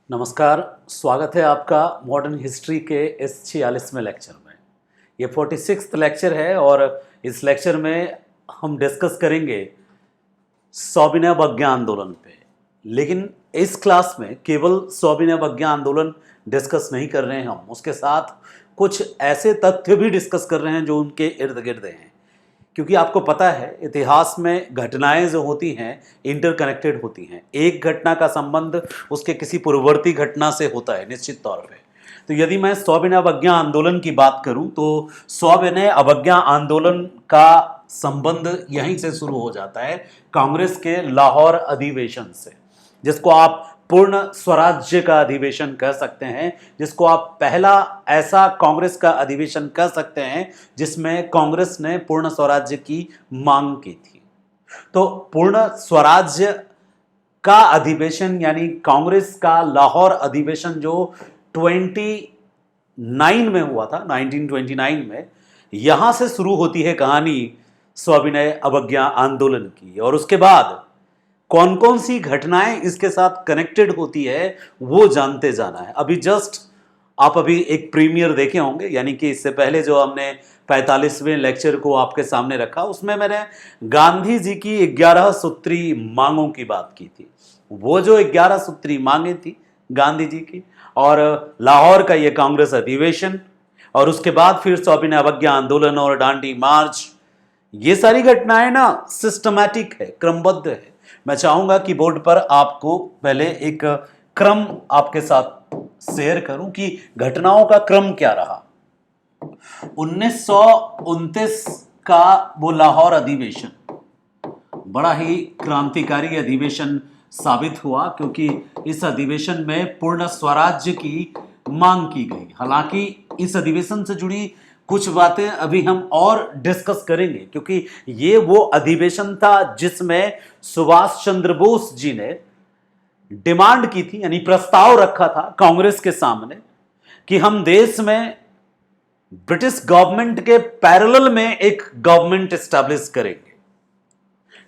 नमस्कार। स्वागत है आपका मॉडर्न हिस्ट्री के इस 46वें लेक्चर में। ये 46th लेक्चर है और इस लेक्चर में हम डिस्कस करेंगे सविनय अवज्ञा आंदोलन पे। लेकिन इस क्लास में केवल सविनय अवज्ञा आंदोलन डिस्कस नहीं कर रहे हैं, हम उसके साथ कुछ ऐसे तथ्य भी डिस्कस कर रहे हैं जो उनके इर्द गिर्द हैं। क्योंकि आपको पता है इतिहास में घटनाएं जो होती हैं इंटरकनेक्टेड होती हैं। एक घटना का संबंध उसके किसी पूर्ववर्ती घटना से होता है निश्चित तौर पे। तो यदि मैं सविनय अवज्ञा आंदोलन की बात करूं तो सविनय अवज्ञा आंदोलन का संबंध यहीं से शुरू हो जाता है, कांग्रेस के लाहौर अधिवेशन से, जिसको आप पूर्ण स्वराज्य का अधिवेशन कह सकते हैं, जिसको आप पहला ऐसा कांग्रेस का अधिवेशन कह सकते हैं जिसमें कांग्रेस ने पूर्ण स्वराज्य की मांग की थी। तो पूर्ण स्वराज्य का अधिवेशन यानी कांग्रेस का लाहौर अधिवेशन जो 29 में हुआ था, 1929 में, यहां से शुरू होती है कहानी सविनय अवज्ञा आंदोलन की। और उसके बाद कौन कौन सी घटनाएं इसके साथ कनेक्टेड होती है वो जानते जाना है। आप अभी एक प्रीमियर देखे होंगे, यानी कि इससे पहले जो हमने 45वें लेक्चर को आपके सामने रखा उसमें मैंने गांधी जी की 11 सूत्री मांगों की बात की थी। वो जो 11 सूत्री मांगे थी गांधी जी की, और लाहौर का ये कांग्रेस अधिवेशन, और उसके बाद फिर सविनय अवज्ञा आंदोलन और डांडी मार्च, ये सारी घटनाएं ना सिस्टमैटिक है, क्रमबद्ध है। मैं चाहूंगा कि बोर्ड पर आपको पहले एक क्रम आपके साथ शेयर करूं कि घटनाओं का क्रम क्या रहा। 1929 का वो लाहौर अधिवेशन बड़ा ही क्रांतिकारी अधिवेशन साबित हुआ, क्योंकि इस अधिवेशन में पूर्ण स्वराज्य की मांग की गई। हालांकि इस अधिवेशन से जुड़ी कुछ बातें अभी हम और डिस्कस करेंगे, क्योंकि ये वो अधिवेशन था जिसमें सुभाष चंद्र बोस जी ने डिमांड की थी, यानी प्रस्ताव रखा था कांग्रेस के सामने कि हम देश में ब्रिटिश गवर्नमेंट के पैरेलल में एक गवर्नमेंट एस्टैब्लिश करेंगे।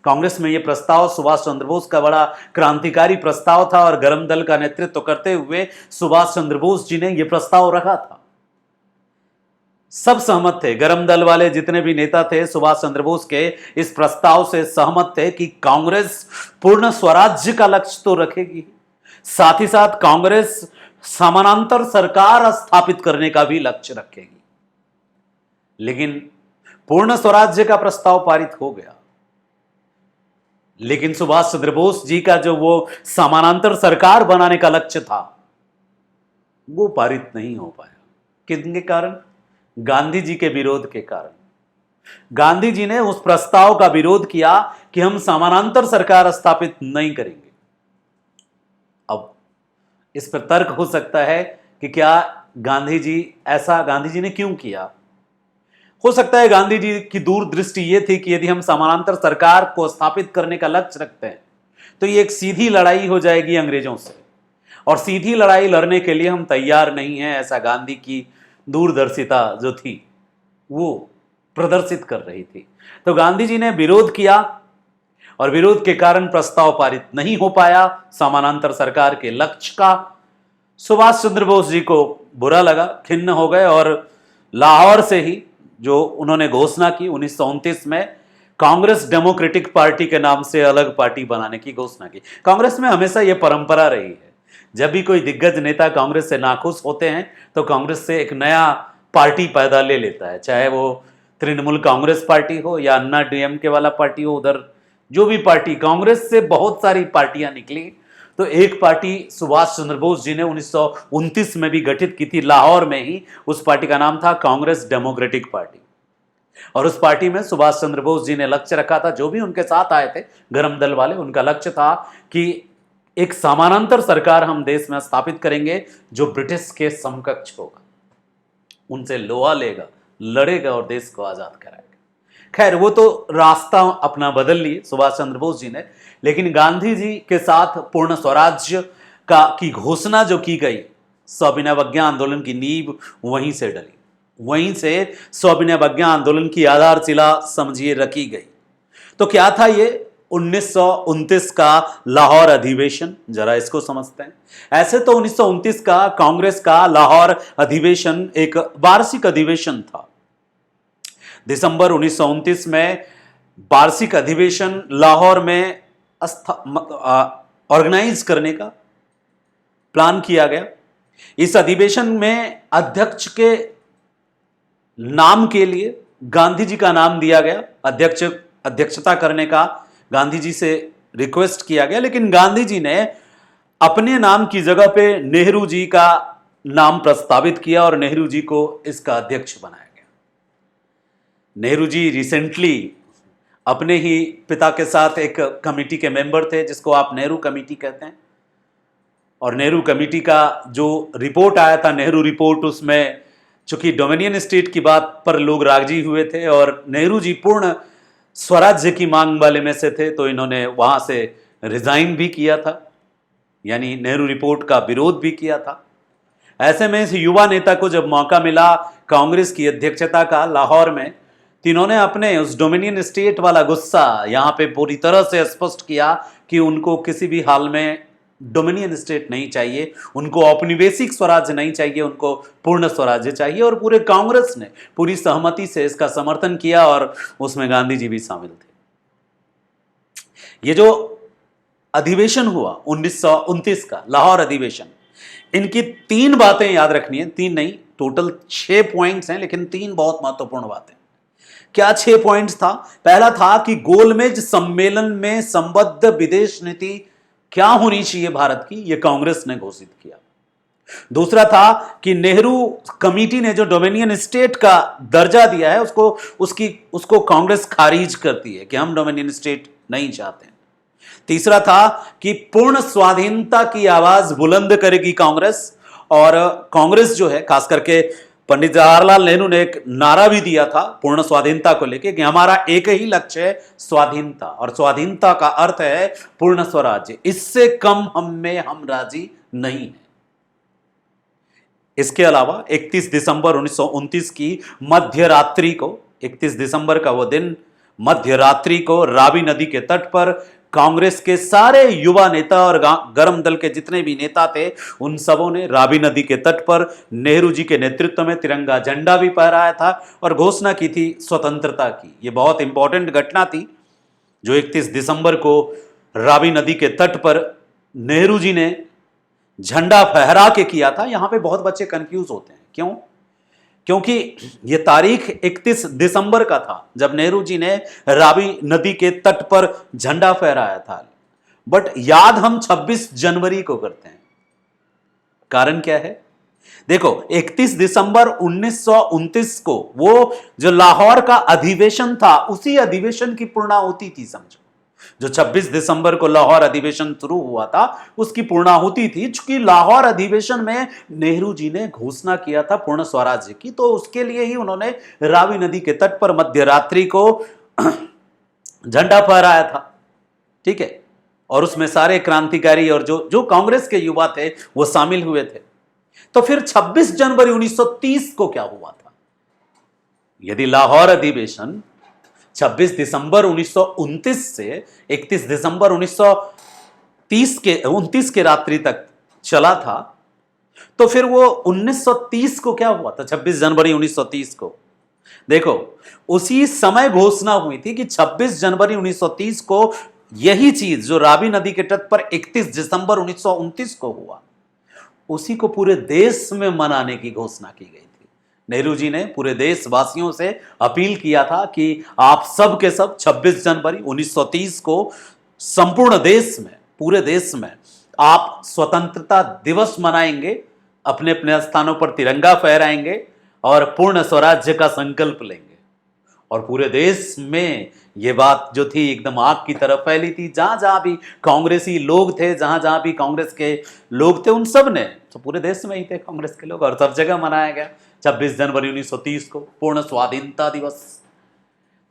कांग्रेस में यह प्रस्ताव सुभाष चंद्र बोस का बड़ा क्रांतिकारी प्रस्ताव था और गरम दल का नेतृत्व करते हुए सुभाष चंद्र बोस जी ने यह प्रस्ताव रखा था। सब सहमत थे, गरम दल वाले जितने भी नेता थे सुभाष चंद्र बोस के इस प्रस्ताव से सहमत थे कि कांग्रेस पूर्ण स्वराज्य का लक्ष्य तो रखेगी, साथ ही साथ कांग्रेस समानांतर सरकार स्थापित करने का भी लक्ष्य रखेगी। लेकिन पूर्ण स्वराज्य का प्रस्ताव पारित हो गया, लेकिन सुभाष चंद्र बोस जी का जो वो समानांतर सरकार बनाने का लक्ष्य था वो पारित नहीं हो पाया। किसके कारण? गांधी जी के विरोध के कारण। गांधी जी ने उस प्रस्ताव का विरोध किया कि हम समानांतर सरकार स्थापित नहीं करेंगे। अब इस पर तर्क हो सकता है कि क्या गांधी जी ने क्यों किया। हो सकता है गांधी जी की दूरदृष्टि यह थी कि यदि हम समानांतर सरकार को स्थापित करने का लक्ष्य रखते हैं तो ये एक सीधी लड़ाई हो जाएगी अंग्रेजों से, और सीधी लड़ाई लड़ने के लिए हम तैयार नहीं हैं, ऐसा गांधी की दूरदर्शिता जो थी वो प्रदर्शित कर रही थी। तो गांधी जी ने विरोध किया और विरोध के कारण प्रस्ताव पारित नहीं हो पाया समानांतर सरकार के लक्ष्य का। सुभाष चंद्र बोस जी को बुरा लगा, खिन्न हो गए, और लाहौर से ही जो उन्होंने घोषणा की 1929 में कांग्रेस डेमोक्रेटिक पार्टी के नाम से अलग पार्टी बनाने की घोषणा की। कांग्रेस में हमेशा यह परंपरा रही है, जब भी कोई दिग्गज नेता कांग्रेस से नाखुश होते हैं तो कांग्रेस से एक नया पार्टी पैदा ले लेता है, चाहे वो तृणमूल कांग्रेस पार्टी हो या अन्ना डीएमके वाला पार्टी हो। उधर जो भी पार्टी, कांग्रेस से बहुत सारी पार्टियां निकली, तो एक पार्टी सुभाष चंद्र बोस जी ने 1929 में भी गठित की थी लाहौर में ही। उस पार्टी का नाम था कांग्रेस डेमोक्रेटिक पार्टी, और उस पार्टी में सुभाष चंद्र बोस जी ने लक्ष्य रखा था, जो भी उनके साथ आए थे गरम दल वाले, उनका लक्ष्य था कि एक समानांतर सरकार हम देश में स्थापित करेंगे जो ब्रिटिश के समकक्ष होगा, उनसे लोहा लेगा, लड़ेगा और देश को आजाद कराएगा। खैर, वो तो रास्ता अपना बदल लिए सुभाष चंद्र बोस जी ने, लेकिन गांधी जी के साथ पूर्ण स्वराज्य की घोषणा जो की गई, सविनय अवज्ञा आंदोलन की नींव वहीं से डली, वहीं से सविनय अवज्ञा आंदोलन की आधारशिला समझिए रखी गई। तो क्या था ये 1929 का लाहौर अधिवेशन, जरा इसको समझते हैं। ऐसे तो 1929 का कांग्रेस का लाहौर अधिवेशन एक वार्षिक अधिवेशन था। दिसंबर 1929 में वार्षिक अधिवेशन लाहौर में ऑर्गेनाइज करने का प्लान किया गया। इस अधिवेशन में अध्यक्ष के नाम के लिए गांधी जी का नाम दिया गया। अध्यक्षता करने का गांधी जी से रिक्वेस्ट किया गया, लेकिन गांधी जी ने अपने नाम की जगह पे नेहरू जी का नाम प्रस्तावित किया और नेहरू जी को इसका अध्यक्ष बनाया गया। नेहरू जी रिसेंटली अपने ही पिता के साथ एक कमेटी के मेंबर थे जिसको आप नेहरू कमेटी कहते हैं, और नेहरू कमेटी का जो रिपोर्ट आया था, नेहरू रिपोर्ट, उसमें चूंकि डोमिनियन स्टेट की बात पर लोग राजी हुए थे और नेहरू जी पूर्ण स्वराज्य की मांग वाले में से थे, तो इन्होंने वहां से रिजाइन भी किया था, यानी नेहरू रिपोर्ट का विरोध भी किया था। ऐसे में इस युवा नेता को जब मौका मिला कांग्रेस की अध्यक्षता का लाहौर में, तो इन्होंने अपने उस डोमिनियन स्टेट वाला गुस्सा यहां पे पूरी तरह से स्पष्ट किया कि उनको किसी भी हाल में डोमिनियन स्टेट नहीं चाहिए, उनको औपनिवेशिक स्वराज्य नहीं चाहिए, उनको पूर्ण स्वराज्य चाहिए। और पूरे कांग्रेस ने पूरी सहमति से इसका समर्थन किया और उसमें गांधी जी भी शामिल थे। ये जो अधिवेशन हुआ 1929 का लाहौर अधिवेशन, इनकी 3 बातें याद रखनी है। 3 नहीं, टोटल 6 पॉइंट्स हैं, लेकिन 3 बहुत महत्वपूर्ण बातें। क्या 6 पॉइंट्स था? पहला था कि गोलमेज सम्मेलन में संबद्ध विदेश नीति क्या होनी चाहिए भारत की, यह कांग्रेस ने घोषित किया। दूसरा था कि नेहरू कमेटी ने जो डोमिनियन स्टेट का दर्जा दिया है उसको कांग्रेस खारिज करती है कि हम डोमिनियन स्टेट नहीं चाहते। तीसरा था कि पूर्ण स्वाधीनता की आवाज बुलंद करेगी कांग्रेस, और कांग्रेस जो है, खास करके पंडित जवाहरलाल नेहरू ने एक नारा भी दिया था पूर्ण स्वाधीनता को लेकर कि हमारा एक ही लक्ष्य है स्वाधीनता, और स्वाधीनता का अर्थ है पूर्ण स्वराज्य, इससे कम हम राजी नहीं है। इसके अलावा 31 दिसंबर 1929 की मध्यरात्रि को, 31 दिसंबर का वो दिन मध्यरात्रि को रावी नदी के तट पर कांग्रेस के सारे युवा नेता और गर्म दल के जितने भी नेता थे, उन सबों ने रावी नदी के तट पर नेहरू जी के नेतृत्व में तिरंगा झंडा भी फहराया था और घोषणा की थी स्वतंत्रता की। यह बहुत इंपॉर्टेंट घटना थी जो 31 दिसंबर को रावी नदी के तट पर नेहरू जी ने झंडा फहरा के किया था। यहां पे बहुत बच्चे कंफ्यूज होते हैं, क्यों? क्योंकि यह तारीख 31 दिसंबर का था जब नेहरू जी ने रावी नदी के तट पर झंडा फहराया था, बट याद हम 26 जनवरी को करते हैं। कारण क्या है? देखो, 31 दिसंबर 1929 को वो जो लाहौर का अधिवेशन था, उसी अधिवेशन की पूर्णाहुति थी। समझो, जो 26 दिसंबर को लाहौर अधिवेशन शुरू हुआ था उसकी पूर्णाहुति थी। चूंकि लाहौर अधिवेशन में नेहरू जी ने घोषणा किया था पूर्ण स्वराज्य की, तो उसके लिए ही उन्होंने रावी नदी के तट पर मध्यरात्रि को झंडा फहराया था। ठीक है, और उसमें सारे क्रांतिकारी और जो कांग्रेस के युवा थे वो शामिल हुए थे। तो फिर 26 जनवरी 1930 को क्या हुआ था? यदि लाहौर अधिवेशन 26 दिसंबर 1929 से 31 दिसंबर 1929 के रात्रि तक चला था, तो फिर वो 1930 को क्या हुआ था? 26 जनवरी 1930 को देखो, उसी समय घोषणा हुई थी कि 26 जनवरी 1930 को यही चीज जो रावी नदी के तट पर 31 दिसंबर 1929 को हुआ, उसी को पूरे देश में मनाने की घोषणा की गई थी। नेहरू जी ने पूरे देशवासियों से अपील किया था कि आप सब के सब 26 जनवरी 1930 को संपूर्ण देश में, पूरे देश में आप स्वतंत्रता दिवस मनाएंगे, अपने अपने स्थानों पर तिरंगा फहराएंगे और पूर्ण स्वराज्य का संकल्प लेंगे। और पूरे देश में यह बात जो थी एकदम आग की तरफ फैली थी। जहां जहां भी कांग्रेसी लोग थे, जहां जहां भी कांग्रेस के लोग थे, उन सब ने, तो पूरे देश में ही थे कांग्रेस के लोग, और सब जगह मनाया गया 26 जनवरी 1930 को पूर्ण स्वाधीनता दिवस।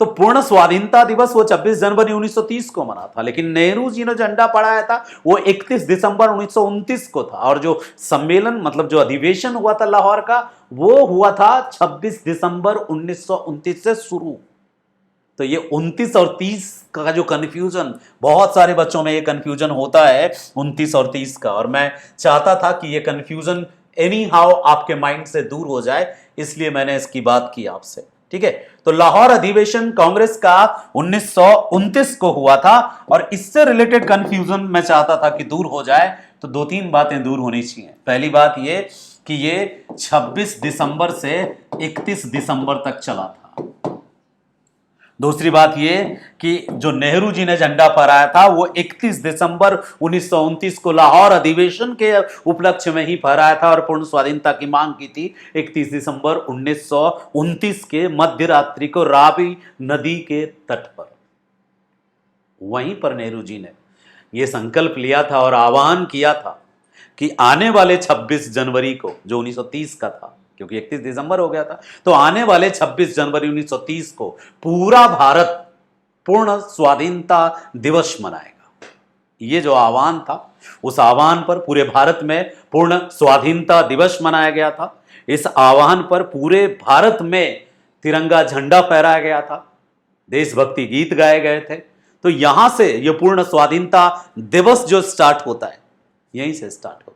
तो पूर्ण स्वाधीनता दिवस वो 26 जनवरी 1930 को मना था, लेकिन नेहरू जी ने झंडा फहराया था वो 31 दिसंबर 1929 को था। और जो सम्मेलन, मतलब जो अधिवेशन हुआ था लाहौर का, वो हुआ था 26 दिसंबर 1929 से शुरू। तो ये 29 और 30 का जो कंफ्यूजन, बहुत सारे बच्चों में ये कंफ्यूजन होता है 29 और 30 का, और मैं चाहता था कि ये कंफ्यूजन एनी हाउ आपके माइंड से दूर हो जाए, इसलिए मैंने इसकी बात की आपसे। ठीक है, तो लाहौर अधिवेशन कांग्रेस का 1929 को हुआ था, और इससे रिलेटेड कंफ्यूजन मैं चाहता था कि दूर हो जाए। तो दो तीन बातें दूर होनी चाहिए। पहली बात ये कि ये 26 दिसंबर से 31 दिसंबर तक चला था। दूसरी बात ये कि जो नेहरू जी ने झंडा फहराया था वो 31 दिसंबर 1929 को लाहौर अधिवेशन के उपलक्ष्य में ही फहराया था, और पूर्ण स्वाधीनता की मांग की थी 31 दिसंबर 1929 के मध्य रात्रि को रावी नदी के तट पर। वहीं पर नेहरू जी ने यह संकल्प लिया था और आह्वान किया था कि आने वाले 26 जनवरी को, जो 1930 का था, क्योंकि 31 दिसंबर हो गया था, तो आने वाले 26 जनवरी 1930 को पूरा भारत पूर्ण स्वाधीनता दिवस मनाएगा। ये जो आह्वान था, उस आह्वान पर पूरे भारत में पूर्ण स्वाधीनता दिवस मनाया गया था। इस आह्वान पर पूरे भारत में तिरंगा झंडा फहराया गया था, देशभक्ति गीत गाए गए थे। तो यहां से यह पूर्ण स्वाधीनता दिवस जो स्टार्ट होता है, यहीं से स्टार्ट होता है।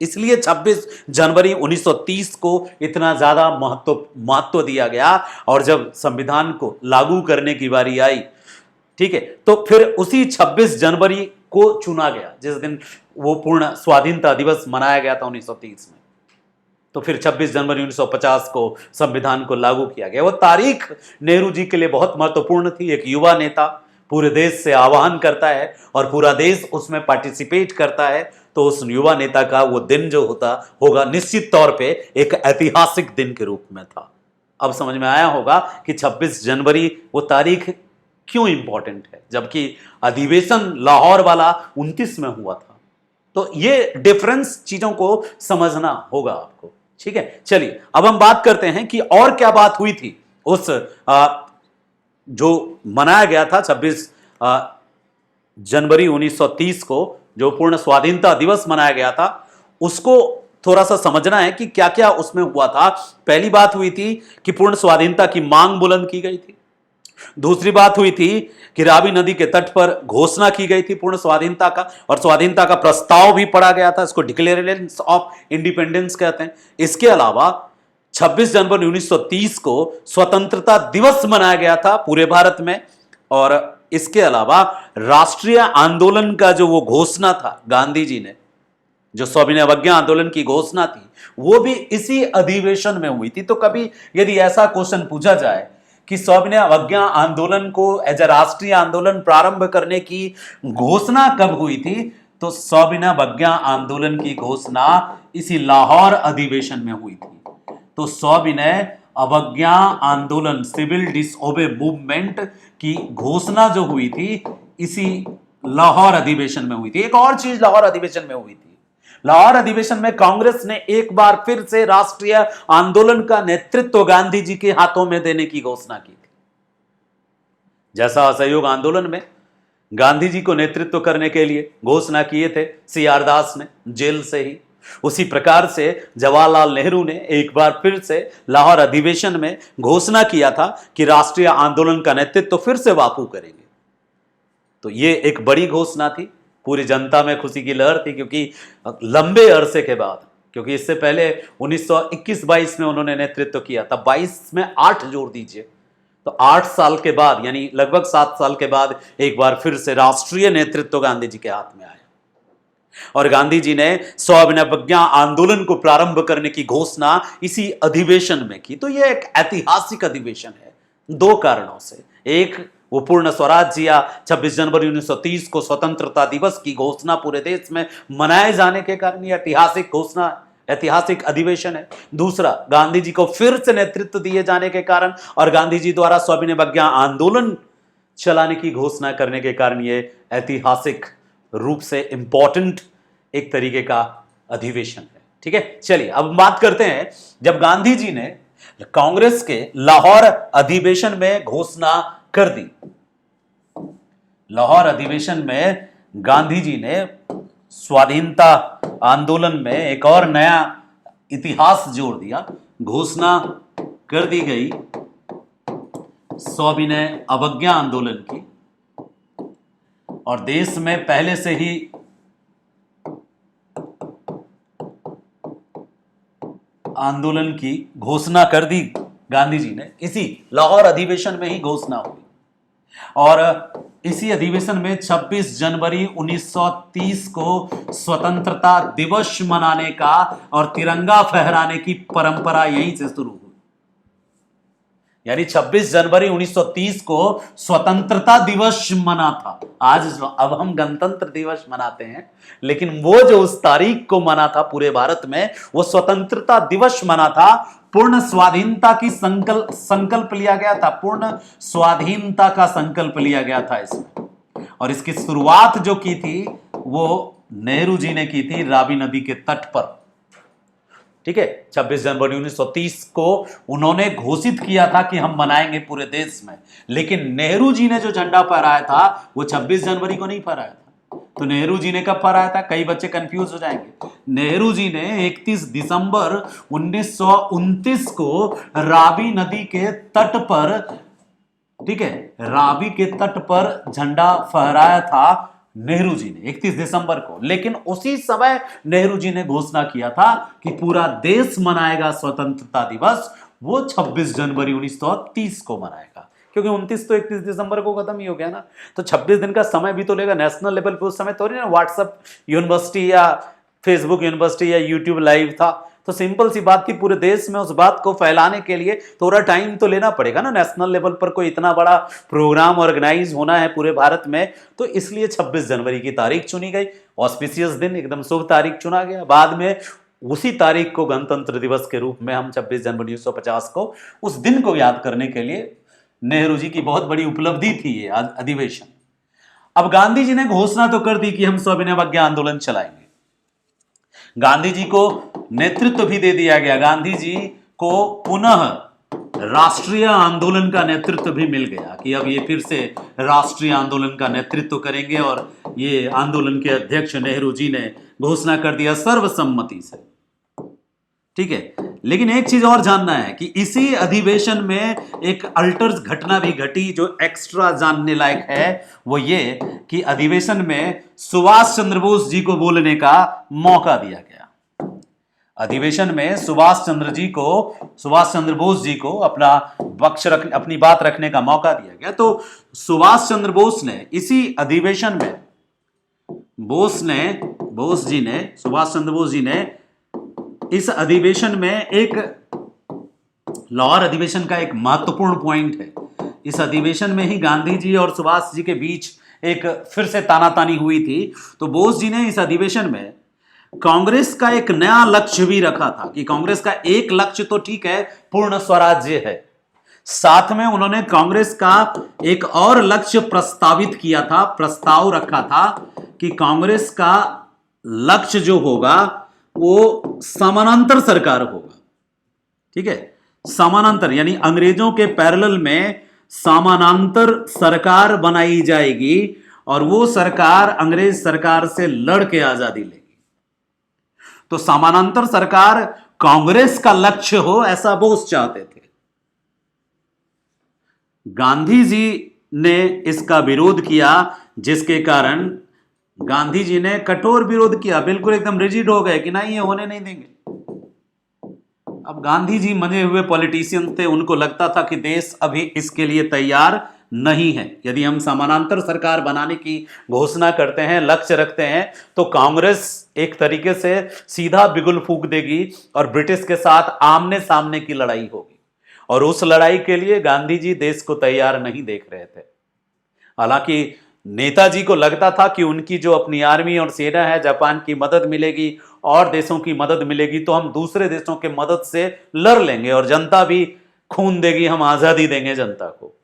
इसलिए 26 जनवरी 1930 को इतना ज्यादा महत्व दिया गया, और जब संविधान को लागू करने की बारी आई, ठीक है, तो फिर उसी 26 जनवरी को चुना गया जिस दिन वो पूर्ण स्वाधीनता दिवस मनाया गया था 1930 में। तो फिर 26 जनवरी 1950 को संविधान को लागू किया गया। वो तारीख नेहरू जी के लिए बहुत महत्वपूर्ण थी। एक युवा नेता पूरे देश से आह्वान करता है और पूरा देश उसमें पार्टिसिपेट करता है, तो उस युवा नेता का वो दिन जो होगा निश्चित तौर पे एक ऐतिहासिक दिन के रूप में था। अब समझ में आया होगा कि 26 जनवरी वो तारीख क्यों इंपॉर्टेंट है, जबकि अधिवेशन लाहौर वाला 29 में हुआ था। तो ये डिफरेंस चीजों को समझना होगा आपको। ठीक है, चलिए अब हम बात करते हैं कि और क्या बात हुई थी उस जो मनाया गया था 26 जनवरी 1930 को, जो पूर्ण स्वाधीनता दिवस मनाया गया था, उसको थोड़ा सा समझना है कि क्या क्या उसमें हुआ था। पहली बात हुई थी कि पूर्ण स्वाधीनता की मांग बुलंद की गई थी। दूसरी बात हुई थी कि रावी नदी के तट पर घोषणा की गई थी पूर्ण स्वाधीनता का, और स्वाधीनता का प्रस्ताव भी पढ़ा गया था। इसको डिक्लेरेशन ऑफ इंडिपेंडेंस कहते हैं। इसके अलावा 26 जनवरी 1930 को स्वतंत्रता दिवस मनाया गया था पूरे भारत में, और इसके अलावा राष्ट्रीय आंदोलन का जो वो घोषणा था गांधी जी ने, जो सविनय अवज्ञा आंदोलन की घोषणा थी, वो भी इसी अधिवेशन में हुई थी। तो कभी यदि ऐसा क्वेश्चन पूछा जाए कि सविनय अवज्ञा आंदोलन को एज ए राष्ट्रीय आंदोलन प्रारंभ करने की घोषणा कब हुई थी, तो सविनय अवज्ञा आंदोलन की घोषणा इसी लाहौर अधिवेशन में हुई थी। तो सविनय अवज्ञा आंदोलन, सिविल डिसओबे मूवमेंट की घोषणा जो हुई थी इसी लाहौर अधिवेशन में हुई थी। एक और चीज लाहौर अधिवेशन में हुई थी, लाहौर अधिवेशन में कांग्रेस ने एक बार फिर से राष्ट्रीय आंदोलन का नेतृत्व गांधी जी के हाथों में देने की घोषणा की थी। जैसा असहयोग आंदोलन में गांधी जी को नेतृत्व करने के लिए घोषणा किए थे CR दास ने जेल से ही, उसी प्रकार से जवाहरलाल नेहरू ने एक बार फिर से लाहौर अधिवेशन में घोषणा किया था कि राष्ट्रीय आंदोलन का नेतृत्व फिर से बापू करेंगे। तो ये एक बड़ी घोषणा थी, पूरी जनता में खुशी की लहर थी, क्योंकि लंबे अरसे के बाद, क्योंकि इससे पहले 1921-22 में उन्होंने नेतृत्व किया था, 22 में 8 जोड़ दीजिए, तो 8 साल के बाद, यानी लगभग 7 साल के बाद एक बार फिर से राष्ट्रीय नेतृत्व गांधी जी के हाथ में आया, और गांधी जी ने सविनय अवज्ञा आंदोलन को प्रारंभ करने की घोषणा इसी अधिवेशन में की। तो यह एक ऐतिहासिक अधिवेशन है दो कारणों से। एक, वो पूर्ण स्वराज्य या 26 जनवरी 1930 को स्वतंत्रता दिवस की घोषणा पूरे देश में मनाए जाने के कारण यह ऐतिहासिक घोषणा, ऐतिहासिक अधिवेशन है। दूसरा, गांधी जी को फिर से नेतृत्व दिए जाने के कारण और गांधी जी द्वारा सविनय अवज्ञा आंदोलन चलाने की घोषणा करने के कारण यह ऐतिहासिक रूप से इंपॉर्टेंट एक तरीके का अधिवेशन है। ठीक है, चलिए अब बात करते हैं जब गांधी जी ने कांग्रेस के लाहौर अधिवेशन में घोषणा कर दी। लाहौर अधिवेशन में गांधी जी ने स्वाधीनता आंदोलन में एक और नया इतिहास जोड़ दिया। घोषणा कर दी गई सविनय अवज्ञा आंदोलन की और देश में पहले से ही आंदोलन की घोषणा कर दी गांधी जी ने। इसी लाहौर अधिवेशन में ही घोषणा हुई और इसी अधिवेशन में 26 जनवरी 1930 को स्वतंत्रता दिवस मनाने का और तिरंगा फहराने की परंपरा यहीं से शुरू हुई। यानी 26 जनवरी 1930 को स्वतंत्रता दिवस मना था। आज अब हम गणतंत्र दिवस मनाते हैं, लेकिन वो जो उस तारीख को मना था पूरे भारत में, वो स्वतंत्रता दिवस मना था। पूर्ण स्वाधीनता की संकल्प लिया गया था, पूर्ण स्वाधीनता का संकल्प लिया गया था इसमें। और इसकी शुरुआत जो की थी वो नेहरू जी ने की थी रावी नदी के तट पर। ठीक है, 26 जनवरी 1930 को उन्होंने घोषित किया था कि हम मनाएंगे पूरे देश में, लेकिन नेहरू जी ने जो झंडा फहराया था वो 26 जनवरी को नहीं फहराया था। तो नेहरू जी ने कब फहराया था? कई बच्चे कंफ्यूज हो जाएंगे। नेहरू जी ने 31 दिसंबर 1929 को रावी नदी के तट पर, ठीक है, रावी के तट पर झंडा फहराया था नेहरू जी ने 31 दिसंबर को। लेकिन उसी समय नेहरू जी ने घोषणा किया था कि पूरा देश मनाएगा स्वतंत्रता दिवस, वो 26 जनवरी 1930 को मनाएगा, क्योंकि 29 तो 31 दिसंबर को खत्म ही हो गया ना। तो 26 दिन का समय भी तो लेगा नेशनल लेवल पे। उस समय तो नहीं ना व्हाट्सएप यूनिवर्सिटी या फेसबुक यूनिवर्सिटी या यूट्यूब लाइव था। तो सिंपल सी बात थी, पूरे देश में उस बात को फैलाने के लिए थोड़ा टाइम तो लेना पड़ेगा ना। नेशनल लेवल पर कोई इतना बड़ा प्रोग्राम ऑर्गेनाइज होना है पूरे भारत में, तो इसलिए 26 जनवरी की तारीख चुनी गई। ऑस्पिशियस दिन, एकदम शुभ तारीख चुना गया। बाद में उसी तारीख को गणतंत्र दिवस के रूप में हम 26 जनवरी 1950 को उस दिन को याद करने के लिए, नेहरू जी की बहुत बड़ी उपलब्धि थी ये अधिवेशन। अब गांधी जी ने घोषणा तो कर दी कि हम सविनय अवज्ञा आंदोलन चलाएंगे। गांधी जी को नेतृत्व भी दे दिया गया। गांधी जी को पुनः राष्ट्रीय आंदोलन का नेतृत्व भी मिल गया कि अब ये फिर से राष्ट्रीय आंदोलन का नेतृत्व करेंगे, और ये आंदोलन के अध्यक्ष नेहरू जी ने घोषणा कर दिया सर्वसम्मति से। ठीक है, लेकिन एक चीज और जानना है कि इसी अधिवेशन में एक अल्टर्स घटना भी घटी जो एक्स्ट्रा जानने लायक है। वो ये कि अधिवेशन में सुभाष चंद्र बोस जी को बोलने का मौका दिया गया। अधिवेशन में सुभाष चंद्र बोस जी को अपनी बात रखने का मौका दिया गया। तो सुभाष चंद्र बोस ने इसी अधिवेशन में सुभाष चंद्र बोस जी ने इस अधिवेशन में एक लाहौर अधिवेशन का एक महत्वपूर्ण पॉइंट है। इस अधिवेशन में ही गांधी जी और सुभाष जी के बीच एक फिर से तानातानी हुई थी। तो बोस जी ने इस अधिवेशन में कांग्रेस का एक नया लक्ष्य भी रखा था कि कांग्रेस का एक लक्ष्य तो ठीक है, पूर्ण स्वराज्य है, साथ में उन्होंने कांग्रेस का एक और लक्ष्य प्रस्ताव रखा था कि कांग्रेस का लक्ष्य जो होगा वो समानांतर सरकार होगा। ठीक है, समानांतर यानी अंग्रेजों के पैरेलल में समानांतर सरकार बनाई जाएगी और वो सरकार अंग्रेज सरकार से लड़ के आजादी लेगी। तो समानांतर सरकार कांग्रेस का लक्ष्य हो, ऐसा बोस चाहते थे। गांधी जी ने इसका विरोध किया, जिसके कारण गांधी जी ने कठोर विरोध किया, बिल्कुल एकदम रिजिड हो गए कि नहीं, ये होने नहीं देंगे। अब गांधी जी मजे हुए पॉलिटिशियन थे, उनको लगता था कि देश अभी इसके लिए तैयार नहीं है। यदि हम समानांतर सरकार बनाने की घोषणा करते हैं, लक्ष्य रखते हैं, तो कांग्रेस एक तरीके से सीधा बिगुल फूंक देगी और ब्रिटिश के साथ आमने सामने की लड़ाई होगी। और उस लड़ाई के लिए गांधी जी देश को तैयार नहीं देख रहे थे। हालांकि नेताजी को लगता था कि उनकी जो अपनी आर्मी और सेना है, जापान की मदद मिलेगी और देशों की मदद मिलेगी तो हम दूसरे देशों के मदद से लड़ लेंगे और जनता भी खून देगी, हम आजादी देंगे जनता को।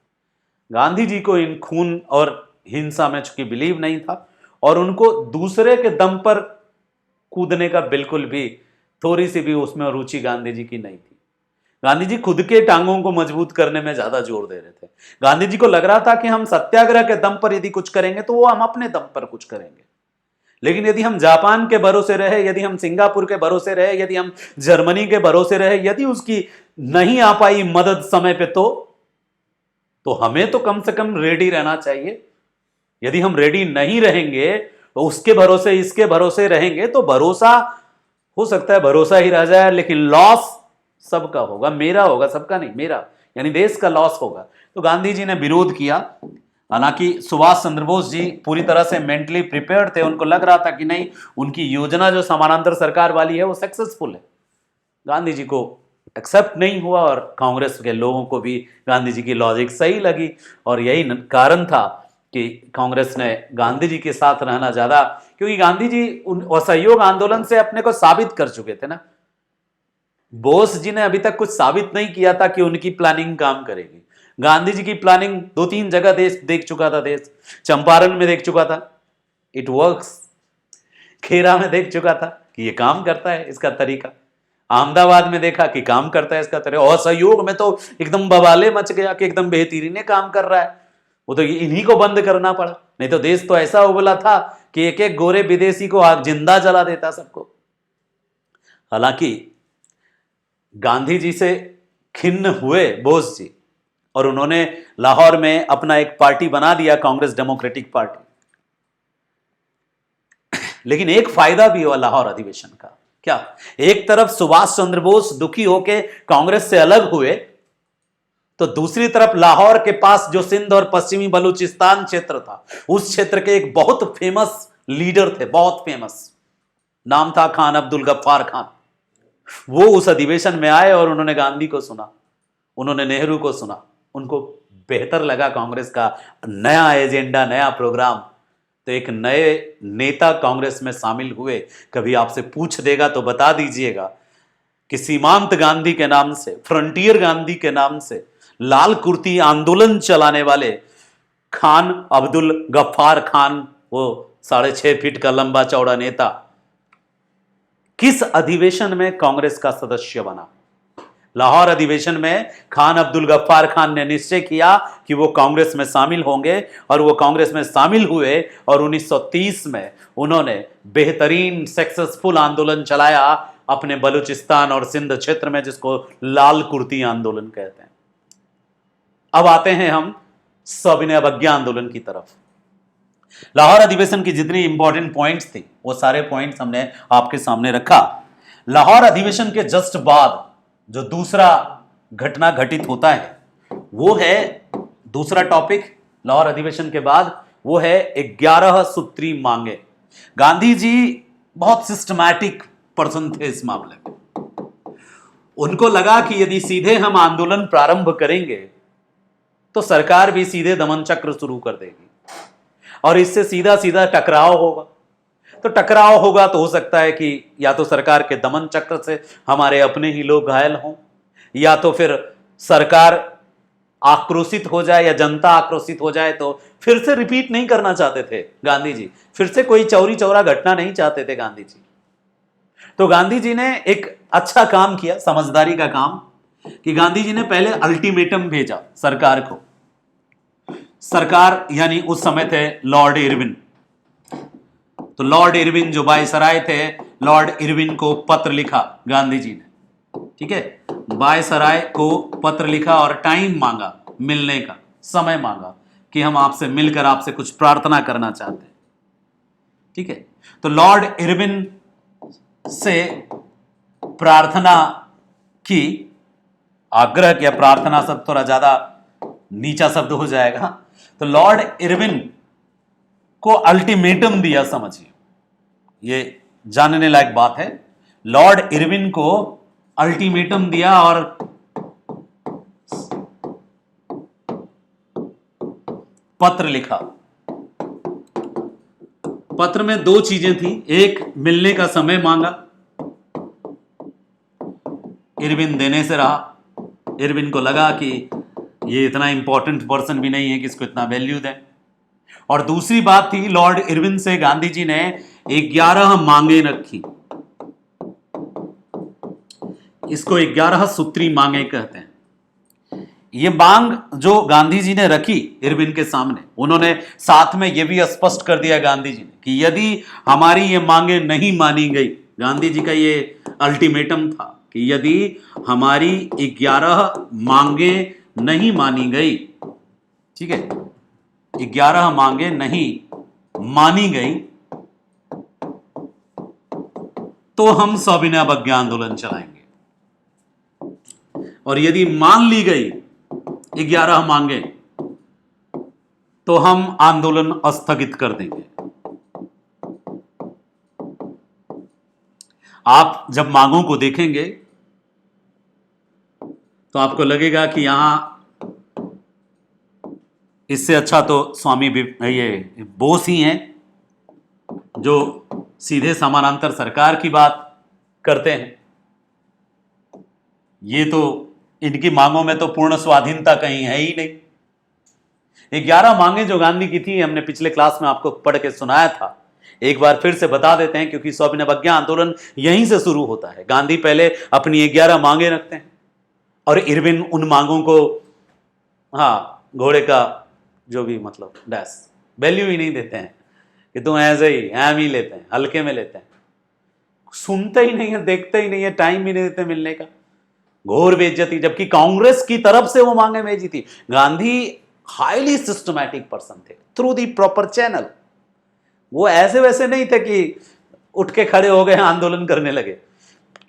गांधी जी को इन खून और हिंसा में चूंकि बिलीव नहीं था और उनको दूसरे के दम पर कूदने का बिल्कुल भी थोड़ी सी भी उसमें रुचि गांधी जी की नहीं थी। गांधी जी खुद के टांगों को मजबूत करने में ज्यादा जोर दे रहे थे। गांधी जी को लग रहा था कि हम सत्याग्रह के दम पर यदि कुछ करेंगे तो वो हम अपने दम पर कुछ करेंगे, लेकिन यदि हम जापान के भरोसे रहे, यदि हम सिंगापुर के भरोसे रहे, यदि हम जर्मनी के भरोसे रहे, यदि उसकी नहीं आ पाई मदद समय पे, तो तो हमें तो कम से कम रेडी रहना चाहिए। यदि हम रेडी नहीं रहेंगे तो उसके भरोसे इसके भरोसे रहेंगे तो भरोसा हो सकता है भरोसा ही रह जाए, लेकिन लॉस सबका होगा, मेरा होगा, सबका नहीं, मेरा, यानी देश का लॉस होगा। तो गांधी जी ने विरोध किया। हालांकि सुभाष चंद्र बोस जी पूरी तरह से मेंटली प्रिपेयर्ड थे, उनको लग रहा था कि नहीं, उनकी योजना जो समानांतर सरकार वाली है वो सक्सेसफुल है। गांधी जी को एक्सेप्ट नहीं हुआ और कांग्रेस के लोगों को भी गांधी जी की लॉजिक सही लगी, और यही कारण था कि कांग्रेस ने गांधी जी के साथ रहना ज्यादा, क्योंकि गांधी जी उन असहयोग आंदोलन से अपने को साबित कर चुके थे ना। बोस जी ने अभी तक कुछ साबित नहीं किया था कि उनकी प्लानिंग काम करेगी। गांधी जी की प्लानिंग 2-3 जगह देश देख चुका था, देश चंपारण में देख चुका था, इट वर्क्स, खेरा में देख चुका था कि ये काम करता है, इसका तरीका, अहमदाबाद में देखा कि काम करता है इसका तरीका, असहयोग में तो एकदम बवाले मच गया कि एकदम बेहतरीन काम कर रहा है, वो तो इन्हीं को बंद करना पड़ा, नहीं तो देश तो ऐसा उबला था कि एक एक गोरे विदेशी को आग जिंदा जला देता सबको। हालांकि गांधी जी से खिन्न हुए बोस जी और उन्होंने लाहौर में अपना एक पार्टी बना दिया, कांग्रेस डेमोक्रेटिक पार्टी। लेकिन एक फायदा भी हुआ लाहौर अधिवेशन का। क्या? एक तरफ सुभाष चंद्र बोस दुखी होकर कांग्रेस से अलग हुए, तो दूसरी तरफ लाहौर के पास जो सिंध और पश्चिमी बलूचिस्तान क्षेत्र था, उस क्षेत्र के एक बहुत फेमस लीडर थे, बहुत फेमस, नाम था खान अब्दुल गफ्फार खान। वो उस अधिवेशन में आए और उन्होंने गांधी को सुना, उन्होंने नेहरू को सुना, उनको बेहतर लगा कांग्रेस का नया एजेंडा, नया प्रोग्राम, तो एक नए नेता कांग्रेस में शामिल हुए। कभी आपसे पूछ देगा तो बता दीजिएगा कि सीमांत गांधी के नाम से, फ्रंटियर गांधी के नाम से लाल कुर्ती आंदोलन चलाने वाले खान अब्दुल गफ्फार खान, वो 6.5 फीट का लंबा चौड़ा नेता, किस अधिवेशन में कांग्रेस का सदस्य बना? लाहौर अधिवेशन में खान अब्दुल गफ्फार खान ने निश्चय किया कि वो कांग्रेस में शामिल होंगे, और वो कांग्रेस में शामिल हुए, और 1930 में उन्होंने बेहतरीन सक्सेसफुल आंदोलन चलाया अपने बलूचिस्तान और सिंध क्षेत्र में, जिसको लाल कुर्ती आंदोलन कहते हैं। अब आते हैं हम सविनय अवज्ञा आंदोलन की तरफ। लाहौर अधिवेशन की जितनी इंपॉर्टेंट पॉइंट्स थी वो सारे पॉइंट्स हमने आपके सामने रखा। लाहौर अधिवेशन के जस्ट बाद जो दूसरा घटना घटित होता है वो है, दूसरा टॉपिक लाहौर अधिवेशन के बाद, वो है 11 सूत्री मांगे। गांधी जी बहुत सिस्टमैटिक पर्सन थे इस मामले में। उनको लगा कि यदि सीधे हम आंदोलन प्रारंभ करेंगे तो सरकार भी सीधे दमन चक्र शुरू कर देगी और इससे सीधा सीधा टकराव होगा। तो टकराव होगा तो हो सकता है कि या तो सरकार के दमन चक्र से हमारे अपने ही लोग घायल हों, या तो फिर सरकार आक्रोशित हो जाए या जनता आक्रोशित हो जाए। तो फिर से रिपीट नहीं करना चाहते थे गांधी जी, फिर से कोई चौरी चौरा घटना नहीं चाहते थे गांधी जी। तो गांधी जी ने एक अच्छा काम किया, समझदारी का काम, कि गांधी जी ने पहले अल्टीमेटम भेजा सरकार को। सरकार यानी उस समय थे लॉर्ड इरविन। तो लॉर्ड इरविन जो वायसराय थे, लॉर्ड इरविन को पत्र लिखा गांधी जी ने, ठीक है, वायसराय को पत्र लिखा और टाइम मांगा, मिलने का समय मांगा कि हम आपसे मिलकर आपसे कुछ प्रार्थना करना चाहते हैं, ठीक है। तो लॉर्ड इरविन से प्रार्थना की, आग्रह किया, प्रार्थना शब्द थोड़ा ज्यादा नीचा शब्द हो जाएगा। तो लॉर्ड इरविन को अल्टीमेटम दिया, समझिए, ये जानने लायक बात है। लॉर्ड इरविन को अल्टीमेटम दिया और पत्र लिखा। पत्र में 2 चीजें थी, एक मिलने का समय मांगा, इरविन देने से रहा, इरविन को लगा कि ये इतना इंपॉर्टेंट पर्सन भी नहीं है कि इसको इतना वैल्यू दें। और दूसरी बात थी, लॉर्ड इरविन से गांधी जी ने 11 मांगे रखी। इसको 11 सूत्री मांगे कहते हैं। ये मांग जो गांधी जी ने रखी इरविन के सामने, उन्होंने साथ में यह भी स्पष्ट कर दिया गांधी जी ने कि यदि हमारी ये मांगे नहीं मानी गई, गांधी जी का ये अल्टीमेटम था कि यदि हमारी 11 मांगे नहीं मानी गई ठीक है, 11 मांगे नहीं मानी गई तो हम सविनय अवज्ञा आंदोलन चलाएंगे, और यदि मान ली गई 11 मांगे तो हम आंदोलन स्थगित कर देंगे। आप जब मांगों को देखेंगे तो आपको लगेगा कि यहां इससे अच्छा तो स्वामी ये बोस ही हैं, जो सीधे समानांतर सरकार की बात करते हैं। ये तो इनकी मांगों में तो पूर्ण स्वाधीनता कहीं है ही नहीं। 11 मांगे जो गांधी की थी, हमने पिछले क्लास में आपको पढ़ के सुनाया था, एक बार फिर से बता देते हैं, क्योंकि सविनय अवज्ञा आंदोलन यहीं से शुरू होता है। गांधी पहले अपनी 11 मांगे रखते हैं और इरविन उन मांगों को, हाँ, घोड़े का जो भी मतलब डैश वैल्यू ही नहीं देते हैं कि तुम ऐसे ही एम ही लेते हैं, हल्के में लेते हैं, सुनते ही नहीं है, देखते ही नहीं है, टाइम ही नहीं देते मिलने का, घोर बेइज्जती। जबकि कांग्रेस की तरफ से वो मांगे भेजी थी। गांधी हाईली सिस्टमैटिक पर्सन थे, थ्रू दी प्रॉपर चैनल। वो ऐसे वैसे नहीं थे कि उठ के खड़े हो गए आंदोलन करने लगे,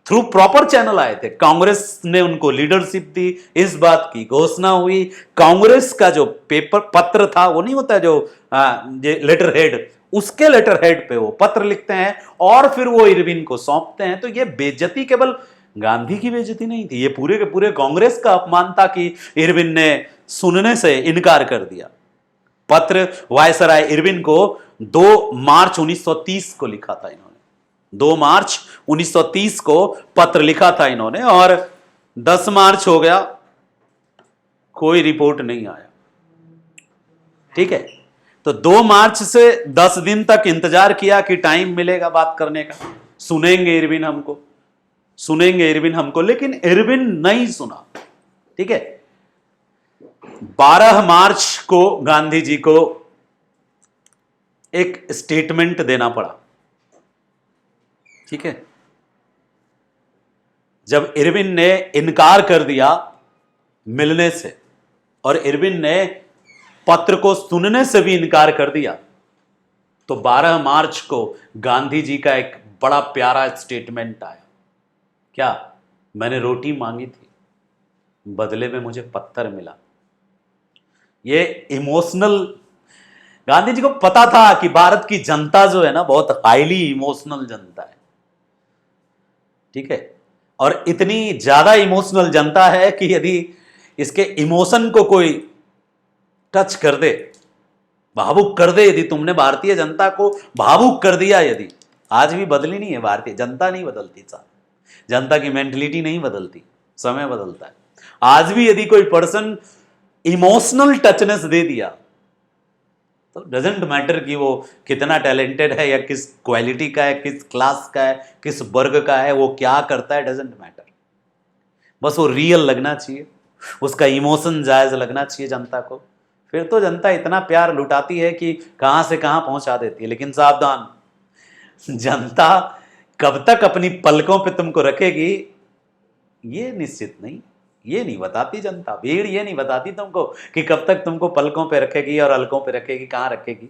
थ्रू प्रॉपर चैनल आए थे। कांग्रेस ने उनको लीडरशिप दी, इस बात की घोषणा हुई। कांग्रेस का जो पेपर पत्र था, वो नहीं होता जो लेटर हेड, उसके लेटर हेड पे वो पत्र लिखते हैं और फिर वो इरविन को सौंपते हैं। तो ये बेइज्जती केवल गांधी की बेइज्जती नहीं थी, ये पूरे के पूरे कांग्रेस का अपमान था कि इरविन ने सुनने से इनकार कर दिया। पत्र वायसराय इरविन को 2 मार्च 1930 को लिखा था इन्होंने, 2 मार्च 1930 को पत्र लिखा था इन्होंने, और 10 मार्च हो गया, कोई रिपोर्ट नहीं आया। ठीक है, तो 2 मार्च से 10 दिन तक इंतजार किया कि टाइम मिलेगा बात करने का, सुनेंगे इरविन हमको, सुनेंगे इरविन हमको, लेकिन इरविन नहीं सुना। ठीक है, 12 मार्च को गांधी जी को एक स्टेटमेंट देना पड़ा। ठीक है, जब इरविन ने इनकार कर दिया मिलने से और इरविन ने पत्र को सुनने से भी इनकार कर दिया, तो 12 मार्च को गांधी जी का एक बड़ा प्यारा स्टेटमेंट आया। क्या? मैंने रोटी मांगी थी, बदले में मुझे पत्थर मिला। ये इमोशनल, गांधी जी को पता था कि भारत की जनता जो है ना, बहुत हाईली इमोशनल जनता है। ठीक है, और इतनी ज्यादा इमोशनल जनता है कि यदि इसके इमोशन को कोई टच कर दे, भावुक कर दे, यदि तुमने भारतीय जनता को भावुक कर दिया, यदि, आज भी बदली नहीं है भारतीय जनता, नहीं बदलती साहब, जनता की मेंटलिटी नहीं बदलती, समय बदलता है। आज भी यदि कोई पर्सन इमोशनल टचनेस दे दिया, तो डजेंट मैटर कि वो कितना टैलेंटेड है या किस क्वालिटी का है, किस क्लास का है, किस वर्ग का है, वो क्या करता है, डजेंट मैटर। बस वो रियल लगना चाहिए, उसका इमोशन जायज लगना चाहिए जनता को। फिर तो जनता इतना प्यार लुटाती है कि कहां से कहां पहुंचा देती है। लेकिन सावधान, जनता कब तक अपनी पलकों पे तुमको रखेगी ये निश्चित नहीं, ये नहीं बताती जनता, भीड़ ये नहीं बताती तुमको कि कब तक तुमको पलकों पे रखेगी और अलकों पे रखेगी, कहाँ रखेगी।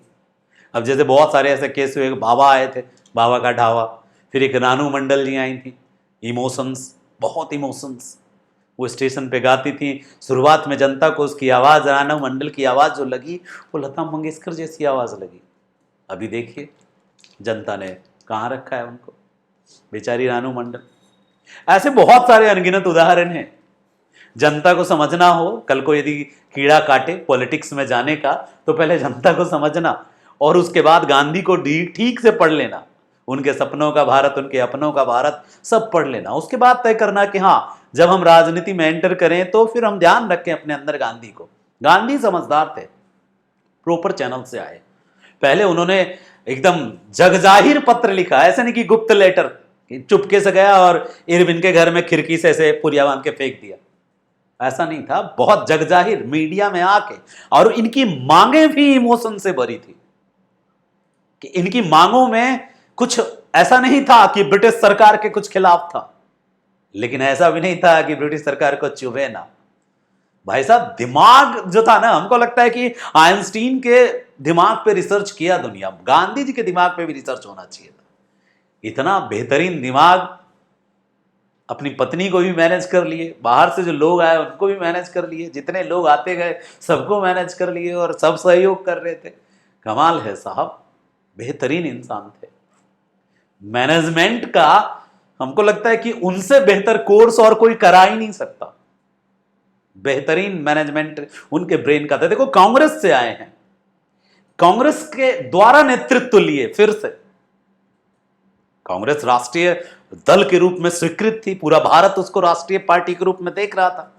अब जैसे बहुत सारे ऐसे केस हुए, बाबा आए थे, बाबा का ढावा, फिर एक रानू मंडल जी आई थी, इमोशंस, बहुत इमोशंस, वो स्टेशन पे गाती थी। शुरुआत में जनता को उसकी आवाज़, रानू मंडल की आवाज़ जो लगी, वो लता मंगेशकर जैसी आवाज़ लगी। अभी देखिए जनता ने कहाँ रखा है उनको, बेचारी रानू मंडल। ऐसे बहुत सारे अनगिनत उदाहरण हैं। जनता को समझना हो, कल को यदि कीड़ा काटे पॉलिटिक्स में जाने का, तो पहले जनता को समझना और उसके बाद गांधी को ठीक से पढ़ लेना, उनके सपनों का भारत, उनके अपनों का भारत सब पढ़ लेना। उसके बाद तय करना कि हाँ, जब हम राजनीति में एंटर करें तो फिर हम ध्यान रखें अपने अंदर गांधी को। गांधी समझदार थे, प्रॉपर चैनल से आए। पहले उन्होंने एकदम जगजाहिर पत्र लिखा, ऐसा नहीं कि गुप्त लेटर, चुपके से गया और इरविन के घर में खिड़की से ऐसे पुरिया बांध के फेंक दिया, ऐसा नहीं था। बहुत जगजाहिर मीडिया में आके, और इनकी मांगे भी इमोशन से भरी थी कि इनकी मांगों में कुछ ऐसा नहीं था कि ब्रिटिश सरकार के कुछ खिलाफ था, लेकिन ऐसा भी नहीं था कि ब्रिटिश सरकार को चुभे ना। भाई साहब दिमाग जो था ना, हमको लगता है कि आइंस्टीन के दिमाग पे रिसर्च किया दुनिया, गांधी जी के दिमाग पे भी रिसर्च होना चाहिए था। इतना बेहतरीन दिमाग, अपनी पत्नी को भी मैनेज कर लिए, बाहर से जो लोग आए उनको भी मैनेज कर लिए, जितने लोग आते गए सबको मैनेज कर लिए और सब सहयोग कर रहे थे। कमाल है साहब, बेहतरीन इंसान थे। मैनेजमेंट का हमको लगता है कि उनसे बेहतर कोर्स और कोई करा ही नहीं सकता। बेहतरीन मैनेजमेंट उनके ब्रेन का था। देखो कांग्रेस से आए हैं, कांग्रेस के द्वारा नेतृत्व लिए, फिर से कांग्रेस राष्ट्रीय दल के रूप में स्वीकृत थी, पूरा भारत उसको राष्ट्रीय पार्टी के रूप में देख रहा था,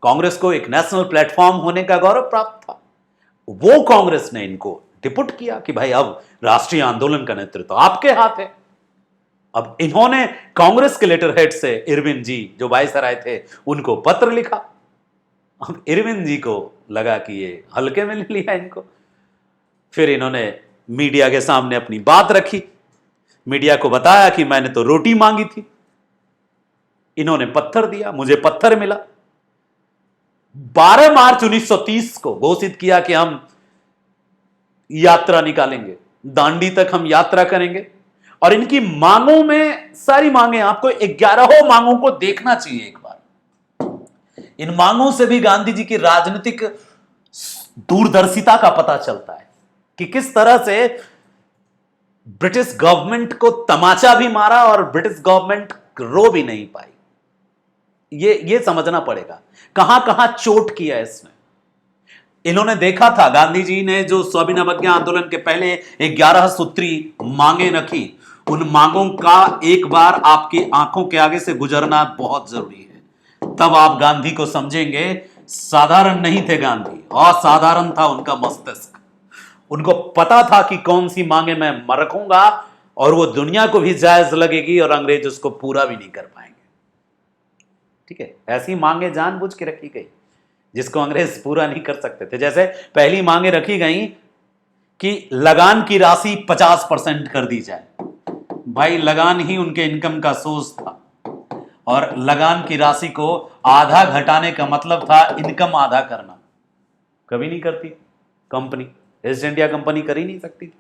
कांग्रेस को एक नेशनल प्लेटफॉर्म होने का गौरव प्राप्त था। वो कांग्रेस ने इनको डिपुट किया कि भाई अब राष्ट्रीय आंदोलन का नेतृत्व आपके हाथ है। अब इन्होंने कांग्रेस के लेटर हेड से इरविन जी जो वायसराय थे उनको पत्र लिखा। अब इरविन जी को लगा कि ये हल्के में ले लिया इनको, फिर इन्होंने मीडिया के सामने अपनी बात रखी, मीडिया को बताया कि मैंने तो रोटी मांगी थी, इन्होंने पत्थर दिया, मुझे पत्थर मिला। 12 मार्च 1930 को घोषित किया कि हम यात्रा निकालेंगे, दांडी तक हम यात्रा करेंगे। और इनकी मांगों में सारी मांगे, आपको 11 मांगों को देखना चाहिए एक बार। इन मांगों से भी गांधी जी की राजनीतिक दूरदर्शिता का पता चलता है कि किस तरह से ब्रिटिश गवर्नमेंट को तमाचा भी मारा और ब्रिटिश गवर्नमेंट रो भी नहीं पाई। ये समझना पड़ेगा कहां कहां चोट किया इसने। इन्होंने देखा था, गांधी जी ने जो स्वाभिनव अवज्ञा आंदोलन के पहले 11 सूत्री मांगे रखी, उन मांगों का एक बार आपकी आंखों के आगे से गुजरना बहुत जरूरी है, तब आप गांधी को समझेंगे। साधारण नहीं थे गांधी, असाधारण था उनका मस्तिष्क। उनको पता था कि कौन सी मांगे मैं रखूंगा और वो दुनिया को भी जायज लगेगी और अंग्रेज उसको पूरा भी नहीं कर पाएंगे। ठीक है, ऐसी मांगे जानबूझ के रखी गई जिसको अंग्रेज पूरा नहीं कर सकते थे। जैसे पहली मांगे रखी गई कि लगान की राशि 50% कर दी जाए। भाई लगान ही उनके इनकम का सोर्स था और लगान की राशि को आधा घटाने का मतलब था इनकम आधा करना। कभी नहीं करती कंपनी, ईस्ट इंडिया कंपनी कर ही नहीं सकती थी।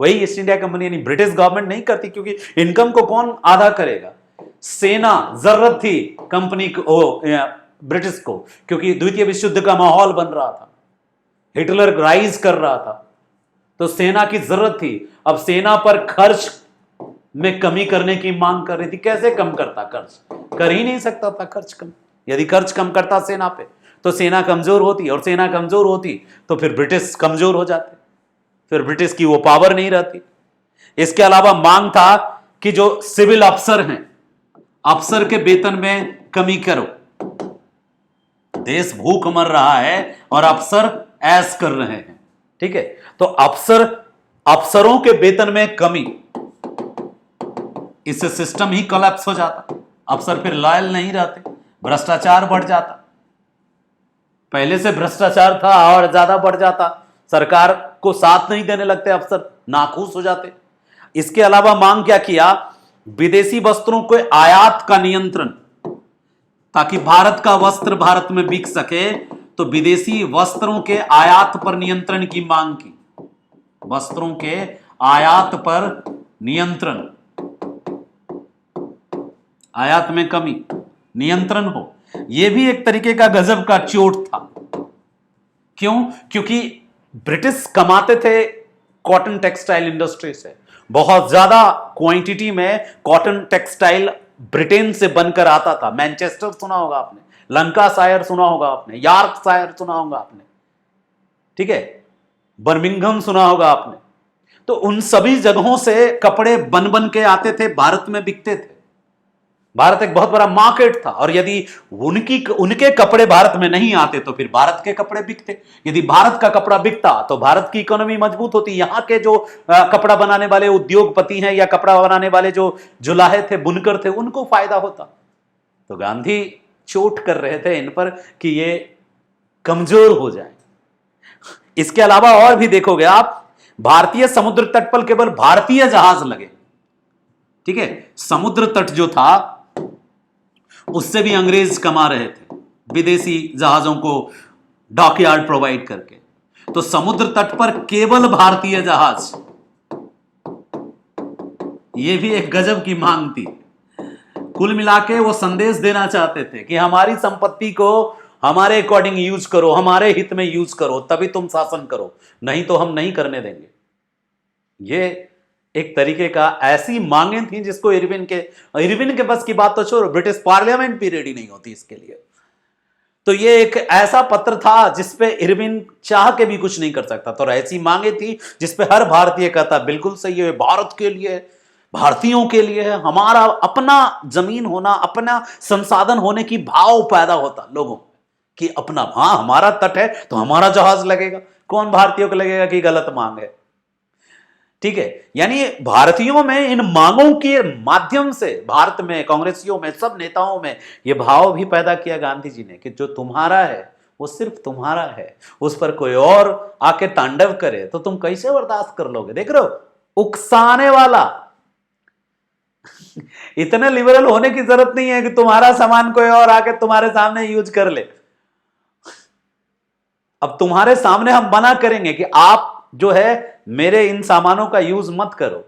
वही ईस्ट इंडिया कंपनी यानी ब्रिटिश गवर्नमेंट नहीं करती, क्योंकि इनकम को कौन आधा करेगा। सेना जरूरत थी कंपनी को, ब्रिटिश को, क्योंकि द्वितीय विश्व युद्ध का माहौल बन रहा था, हिटलर राइज कर रहा था, तो सेना की जरूरत थी। अब सेना पर खर्च में कमी करने की मांग कर रही थी। कैसे कम करता खर्च? कर ही नहीं सकता था खर्च कम। यदि खर्च कम करता सेना पे तो सेना कमजोर होती, और सेना कमजोर होती तो फिर ब्रिटिश कमजोर हो जाते, फिर ब्रिटिश की वो पावर नहीं रहती। इसके अलावा मांग था कि जो सिविल अफसर हैं, अफसर के वेतन में कमी करो। देश भूख मर रहा है और अफसर ऐश कर रहे हैं। ठीक है, तो अफसरों के वेतन में कमी, इससे सिस्टम ही कोलैप्स हो जाता, अफसर फिर लॉयल नहीं रहते, भ्रष्टाचार बढ़ जाता। पहले से भ्रष्टाचार था और ज्यादा बढ़ जाता, सरकार को साथ नहीं देने लगते, अफसर नाखुश हो जाते। इसके अलावा मांग क्या किया? विदेशी वस्त्रों के आयात का नियंत्रण, ताकि भारत का वस्त्र भारत में बिक सके, तो विदेशी वस्त्रों के आयात पर नियंत्रण की मांग की। वस्त्रों के आयात पर नियंत्रण, आयात में कमी, नियंत्रण हो। यह भी एक तरीके का गजब का चोट था। क्यों? क्योंकि ब्रिटिश कमाते थे कॉटन टेक्सटाइल इंडस्ट्री से, बहुत ज्यादा क्वांटिटी में कॉटन टेक्सटाइल ब्रिटेन से बनकर आता था। मैनचेस्टर सुना होगा आपने, लंकाशायर सुना होगा आपने, यॉर्कशायर सुना होगा आपने, ठीक है, बर्मिंघम सुना होगा आपने। तो उन सभी जगहों से कपड़े बन बन के आते थे, भारत में बिकते थे। भारत एक बहुत बड़ा मार्केट था, और यदि उनके कपड़े भारत में नहीं आते तो फिर भारत के कपड़े बिकते। यदि भारत का कपड़ा बिकता तो भारत की इकोनॉमी मजबूत होती। यहां के जो कपड़ा बनाने वाले उद्योगपति हैं या कपड़ा बनाने वाले जो जुलाहे थे, बुनकर थे, उनको फायदा होता। तो गांधी चोट कर रहे थे इन पर कि ये कमजोर हो जाए। इसके अलावा और भी देखोगे आप, भारतीय समुद्र तट पर केवल भारतीय जहाज लगे। ठीक है, समुद्र तट जो था उससे भी अंग्रेज कमा रहे थे। विदेशी जहाजों को डॉकयार्ड प्रोवाइड करके। तो समुद्र तट पर केवल भारतीय जहाज, यह भी एक गजब की मांग थी। कुल मिलाके वो संदेश देना चाहते थे कि हमारी संपत्ति को हमारे अकॉर्डिंग यूज करो, हमारे हित में यूज करो, तभी तुम शासन करो, नहीं तो हम नहीं करने देंगे। ये एक तरीके का ऐसी मांगें थी जिसको इरविन के बस की बात तो छोड़ो, ब्रिटिश पार्लियामेंट भी रेडी नहीं होती इसके लिए। तो ये एक ऐसा पत्र था जिसपे इरविन चाह के भी कुछ नहीं कर सकता। तो ऐसी मांगे थी जिसपे हर भारतीय कहता बिल्कुल सही है, भारत के लिए, भारतीयों के लिए है, हमारा अपना जमीन होना, अपना संसाधन होने की भाव पैदा होता लोगों कि अपना, हाँ हमारा तट है तो हमारा जहाज लगेगा। कौन भारतीयों को लगेगा कि गलत मांग है? ठीक है, यानी भारतीयों में इन मांगों के माध्यम से भारत में कांग्रेसियों में सब नेताओं में यह भाव भी पैदा किया गांधी जी ने कि जो तुम्हारा है वो सिर्फ तुम्हारा है, उस पर कोई और आके तांडव करे तो तुम कैसे बर्दाश्त कर लोगे? देख रहे हो, उकसाने वाला। इतने लिबरल होने की जरूरत नहीं है कि तुम्हारा सामान कोई और आके तुम्हारे सामने यूज कर ले। अब तुम्हारे सामने हम मना करेंगे कि आप जो है मेरे इन सामानों का यूज मत करो,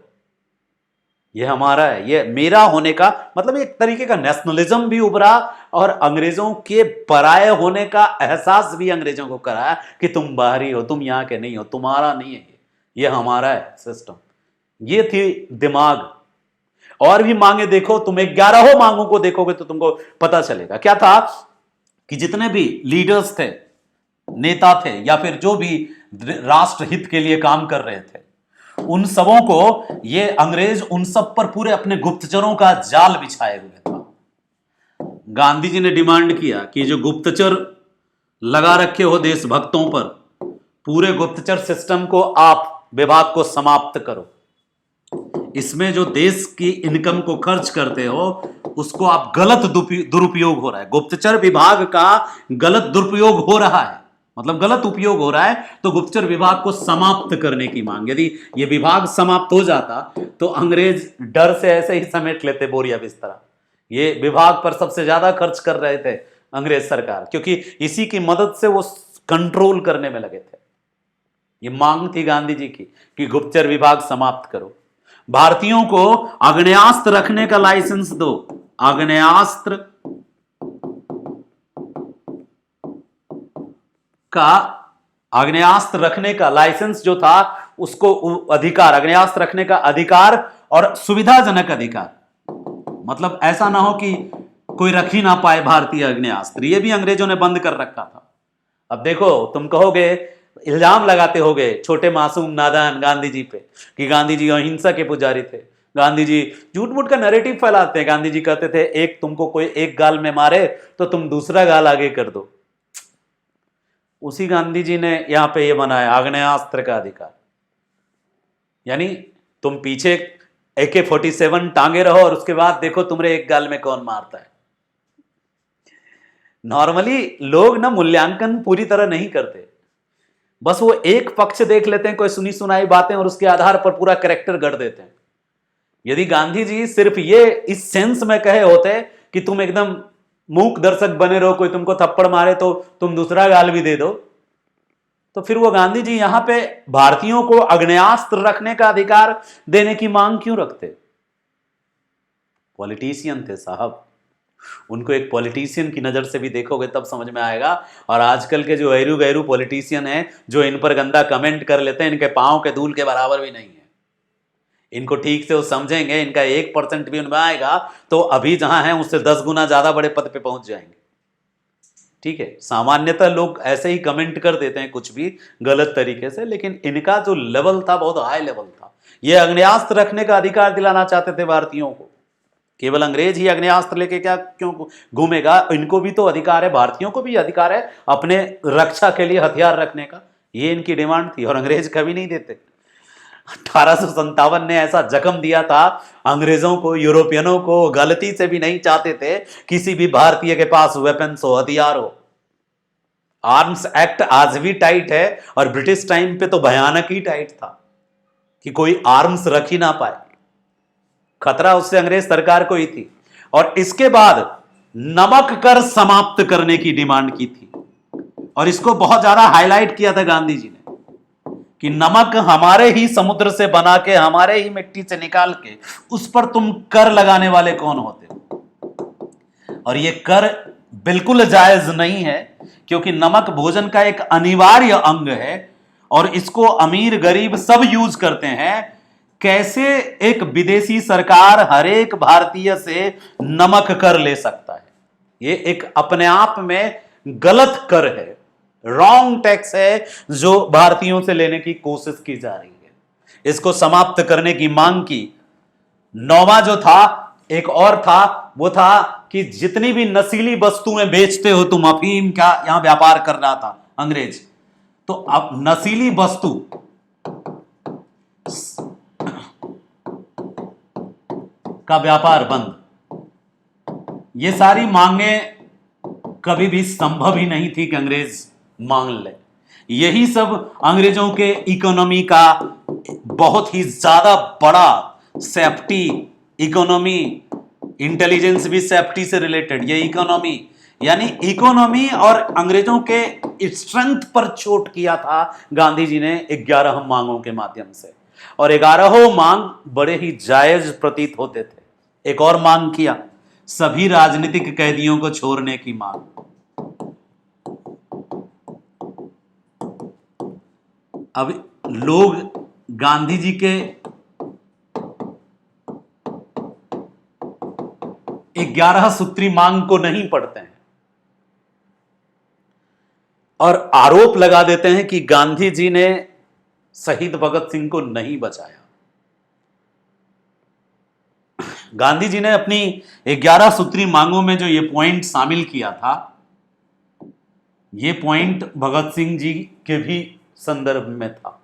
ये हमारा है, ये मेरा होने का मतलब एक तरीके का नेशनलिज्म भी उभरा और अंग्रेजों के पराये होने का एहसास भी अंग्रेजों को कराया कि तुम बाहरी हो, तुम यहां के नहीं हो, तुम्हारा नहीं है, ये हमारा है सिस्टम। ये थी दिमाग। और भी मांगे देखो, तुम 11 मांगों को देखोगे तो तुमको पता चलेगा। क्या था कि जितने भी लीडर्स थे, नेता थे, या फिर जो भी राष्ट्र हित के लिए काम कर रहे थे, उन सबों को ये अंग्रेज उन सब पर पूरे अपने गुप्तचरों का जाल बिछाए हुए था। गांधी जी ने डिमांड किया कि जो गुप्तचर लगा रखे हो देशभक्तों पर, पूरे गुप्तचर सिस्टम को आप विभाग को समाप्त करो। इसमें जो देश की इनकम को खर्च करते हो उसको आप गलत दुरुपयोग हो रहा है, गुप्तचर विभाग का गलत दुरुपयोग हो रहा है, मतलब गलत उपयोग हो रहा है, तो गुप्तचर विभाग को समाप्त करने की मांग। यदि यह विभाग समाप्त हो जाता तो अंग्रेज डर से ऐसे ही समेट लेते बोरिया बिस्तरा। ये विभाग पर सबसे ज्यादा खर्च कर रहे थे अंग्रेज सरकार, क्योंकि इसी की मदद से वो कंट्रोल करने में लगे थे। ये मांग थी गांधी जी की कि गुप्तचर विभाग समाप्त करो, भारतीयों को आग्नेयास्त्र रखने का लाइसेंस दो। आग्नेयास्त्र रखने का लाइसेंस जो था, उसको अधिकार, आग्नेयास्त्र रखने का अधिकार और सुविधाजनक अधिकार, मतलब ऐसा ना हो कि कोई रख ही ना पाए भारतीय आग्नेयास्त्र, ये भी अंग्रेजों ने बंद कर रखा था। अब देखो, तुम कहोगे, इल्जाम लगाते होगे छोटे मासूम नादान गांधी जी पे कि गांधी जी अहिंसा के पुजारी थे। गांधी जी झूठ मूठ का नैरेटिव फैलाते हैं। गांधी जी कहते थे एक तुमको कोई एक गाल में मारे तो तुम दूसरा गाल आगे कर दो। उसी गांधी जी ने यहां पे ये बनाया आग्नेयास्त्र का अधिकार, यानी तुम पीछे AK-47 टांगे रहो और उसके बाद देखो तुम्हारे एक गाल में कौन मारता है। नॉर्मली लोग ना मूल्यांकन पूरी तरह नहीं करते, बस वो एक पक्ष देख लेते हैं, कोई सुनी सुनाई बातें, और उसके आधार पर पूरा कैरेक्टर गढ़ देते हैं। यदि गांधी जी सिर्फ ये इस सेंस में कहे होते कि तुम एकदम मूक दर्शक बने रहो, कोई तुमको थप्पड़ मारे तो तुम दूसरा गाल भी दे दो, तो फिर वो गांधी जी यहां पे भारतीयों को आग्नेयास्त्र रखने का अधिकार देने की मांग क्यों रखते? पॉलिटिशियन थे साहब, उनको एक पॉलिटिशियन की नजर से भी देखोगे तब समझ में आएगा। और आजकल के जो गैरू गैरू पॉलिटिशियन हैं, जो इन पर गंदा कमेंट कर लेते हैं, इनके पांव के धूल के बराबर भी नहीं है। इनको ठीक से वो समझेंगे, इनका 1% भी उनमें आएगा तो अभी जहां है उससे 10 गुना ज्यादा बड़े पद पे पहुंच जाएंगे। ठीक है, सामान्यतः लोग ऐसे ही कमेंट कर देते हैं कुछ भी गलत तरीके से, लेकिन इनका जो लेवल था बहुत हाई लेवल था। ये आग्नेयास्त्र रखने का अधिकार दिलाना चाहते थे भारतीयों को। केवल अंग्रेज ही आग्नेयास्त्र लेके क्या क्यों घूमेगा? इनको भी तो अधिकार है, भारतीयों को भी अधिकार है अपने रक्षा के लिए हथियार रखने का। ये इनकी डिमांड थी और अंग्रेज कभी नहीं देते। 1857 ने ऐसा जख्म दिया था अंग्रेजों को, यूरोपियनों को, गलती से भी नहीं चाहते थे किसी भी भारतीय के पास वेपन्स हो, हथियार हो। आर्म्स एक्ट आज भी टाइट है और ब्रिटिश टाइम पे तो भयानक ही टाइट था कि कोई आर्म्स रख ही ना पाए। खतरा उससे अंग्रेज सरकार को ही थी। और इसके बाद नमक कर समाप्त करने की डिमांड की थी। और इसको बहुत ज्यादा हाईलाइट किया था गांधी जी ने कि नमक हमारे ही समुद्र से बना के, हमारे ही मिट्टी से निकाल के, उस पर तुम कर लगाने वाले कौन होते हो? और ये कर बिल्कुल जायज नहीं है, क्योंकि नमक भोजन का एक अनिवार्य अंग है और इसको अमीर गरीब सब यूज करते हैं। कैसे एक विदेशी सरकार हर एक भारतीय से नमक कर ले सकता है? ये एक अपने आप में गलत कर है, रॉन्ग टैक्स है जो भारतीयों से लेने की कोशिश की जा रही है। इसको समाप्त करने की मांग की। नौवां जो था, एक और था, वो था कि जितनी भी नशीली वस्तुएं बेचते हो तुम, अफीम का यहां व्यापार कर रहा था अंग्रेज, तो अब नशीली वस्तु का व्यापार बंद। ये सारी मांगे कभी भी संभव ही नहीं थी कि अंग्रेज मांग ले। यही सब अंग्रेजों के इकोनॉमी का बहुत ही ज्यादा बड़ा सेफ्टी, इकोनॉमी, इंटेलिजेंस भी सेफ्टी से रिलेटेड, ये इकोनॉमी, यानी इकोनॉमी और अंग्रेजों के स्ट्रेंथ पर चोट किया था गांधी जी ने 11 मांगों के माध्यम से। और 11 मांग बड़े ही जायज प्रतीत होते थे। एक और मांग किया, सभी राजनीतिक कैदियों को छोड़ने की मांग। अब लोग गांधी जी के 11 सूत्री मांग को नहीं पढ़ते हैं और आरोप लगा देते हैं कि गांधी जी ने शहीद भगत सिंह को नहीं बचाया। गांधी जी ने अपनी 11 सूत्री मांगों में जो ये पॉइंट शामिल किया था, ये पॉइंट भगत सिंह जी के भी संदर्भ में था।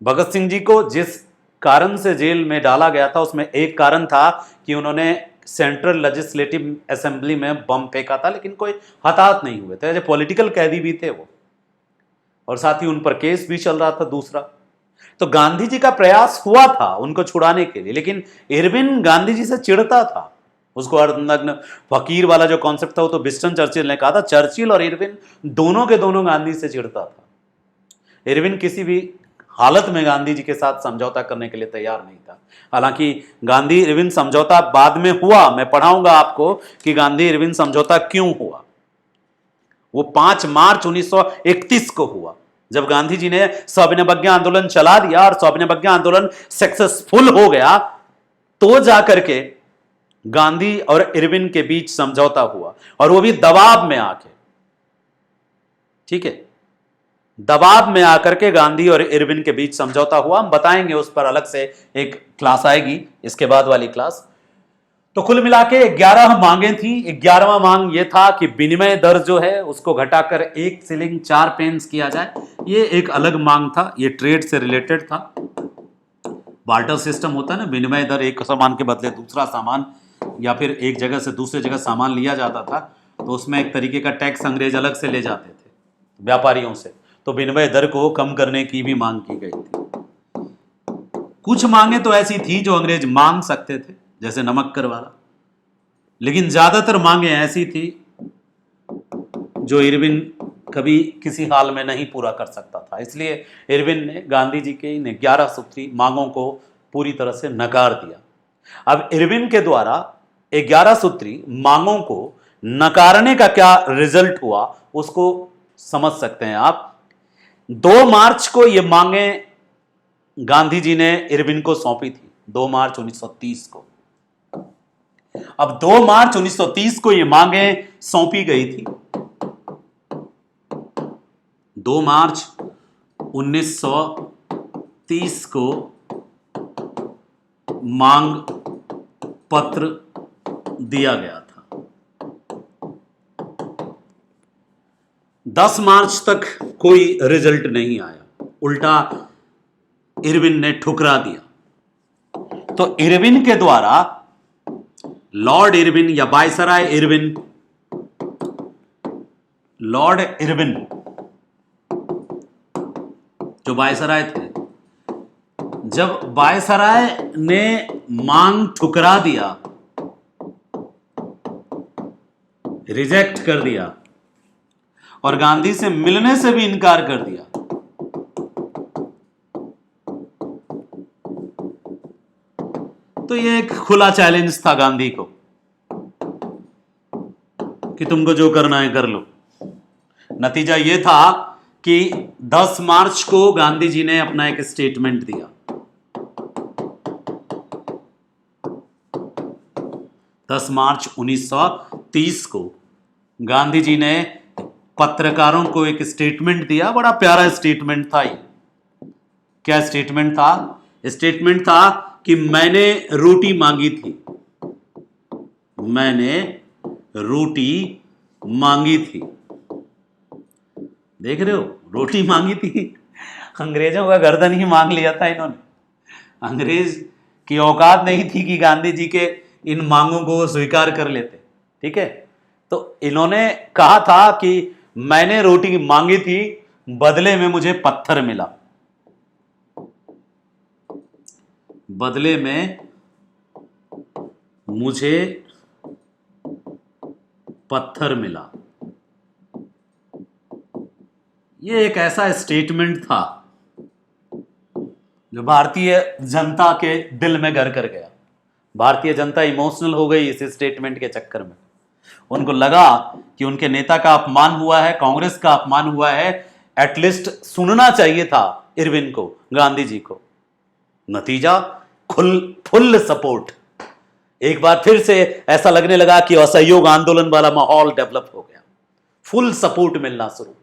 भगत सिंह जी को जिस कारण से जेल में डाला गया था, उसमें एक कारण था कि उन्होंने सेंट्रल लेजिस्लेटिव असेंबली में बम फेंका था, लेकिन कोई हताहत नहीं हुए थे। ऐसे पॉलिटिकल कैदी भी थे वो, और साथ ही उन पर केस भी चल रहा था दूसरा। तो गांधी जी का प्रयास हुआ था उनको छुड़ाने के लिए, लेकिन इरविन गांधी जी से चिढ़ता था। उसको अर्धनग्न फकीर वाला जो कॉन्सेप्ट था वो तो विंस्टन चर्चिल ने कहा था। चर्चिल और इरविन दोनों के दोनों गांधी से चिढ़ता था। इरविन किसी भी हालत में गांधी जी के साथ समझौता करने के लिए तैयार नहीं था। हालांकि गांधी इरविन समझौता बाद में हुआ, मैं पढ़ाऊंगा आपको कि गांधी इरविन समझौता क्यों हुआ। वो 5 मार्च 1931 को हुआ, जब गांधी जी ने सविनय आंदोलन चला दिया और सविनय आंदोलन सक्सेसफुल हो गया, तो जाकर के गांधी और इरविन के बीच समझौता हुआ, और वो भी दबाव में आके। ठीक है, दबाव में आकर के गांधी और इरविन के बीच समझौता हुआ। हम बताएंगे, उस पर अलग से एक क्लास आएगी, इसके बाद वाली क्लास। तो कुल मिला के 11 मांगे थी। 11वां मांग यह था कि विनिमय दर जो है उसको घटाकर 1 शिलिंग 4 पेंस किया जाए। ये एक अलग मांग था, ये ट्रेड से रिलेटेड था। बार्टर सिस्टम होता है ना, विनिमय दर, एक सामान के बदले दूसरा सामान, या फिर एक जगह से दूसरे जगह सामान लिया जाता था, तो उसमें एक तरीके का टैक्स अंग्रेज अलग से ले जाते थे व्यापारियों से। तो विनिमय दर को कम करने की भी मांग की गई थी। कुछ मांगे तो ऐसी थी जो अंग्रेज मांग सकते थे, जैसे नमक कर वाला, लेकिन ज्यादातर मांगे ऐसी थी जो इरविन कभी किसी हाल में नहीं पूरा कर सकता था। इसलिए इरविन ने गांधी जी के इन 11 सूत्री मांगों को पूरी तरह से नकार दिया। अब इरविन के द्वारा 11 सूत्री मांगों को नकारने का क्या रिजल्ट हुआ, उसको समझ सकते हैं आप। 2 मार्च को ये मांगे गांधी जी ने इरविन को सौंपी थी, 2 मार्च 1930 को। अब 2 मार्च 1930 को ये मांगे सौंपी गई थी। 2 मार्च 1930 को मांग पत्र दिया गया था। 10 मार्च तक कोई रिजल्ट नहीं आया, उल्टा इरविन ने ठुकरा दिया। तो इरविन के द्वारा लॉर्ड इरविन या वायसराय इरविन, लॉर्ड इरविन जो वायसराय थे, जब वायसराय ने मांग ठुकरा दिया रिजेक्ट कर दिया और गांधी से मिलने से भी इनकार कर दिया। तो ये एक खुला चैलेंज था गांधी को कि तुमको जो करना है कर लो। नतीजा ये था कि 10 मार्च को गांधी जी ने अपना एक स्टेटमेंट दिया। 10 मार्च 1930 को गांधी जी ने पत्रकारों को एक स्टेटमेंट दिया। बड़ा प्यारा स्टेटमेंट था ये। क्या स्टेटमेंट था? स्टेटमेंट था कि मैंने रोटी मांगी थी, मैंने रोटी मांगी थी। देख रहे हो, रोटी मांगी थी। अंग्रेजों का गर्दन ही मांग लिया था इन्होंने। अंग्रेज की औकात नहीं थी कि गांधी जी के इन मांगों को स्वीकार कर लेते। ठीक है, तो इन्होंने कहा था कि मैंने रोटी मांगी थी, बदले में मुझे पत्थर मिला, बदले में मुझे पत्थर मिला। ये एक ऐसा स्टेटमेंट था जो भारतीय जनता के दिल में घर कर गया। भारतीय जनता इमोशनल हो गई इस स्टेटमेंट के चक्कर में। उनको लगा कि उनके नेता का अपमान हुआ है, कांग्रेस का अपमान हुआ है, एटलीस्ट सुनना चाहिए था इरविन को, गांधी जी को। नतीजा फुल सपोर्ट। एक बार फिर से ऐसा लगने लगा कि असहयोग आंदोलन वाला माहौल डेवलप हो गया, फुल सपोर्ट मिलना शुरू।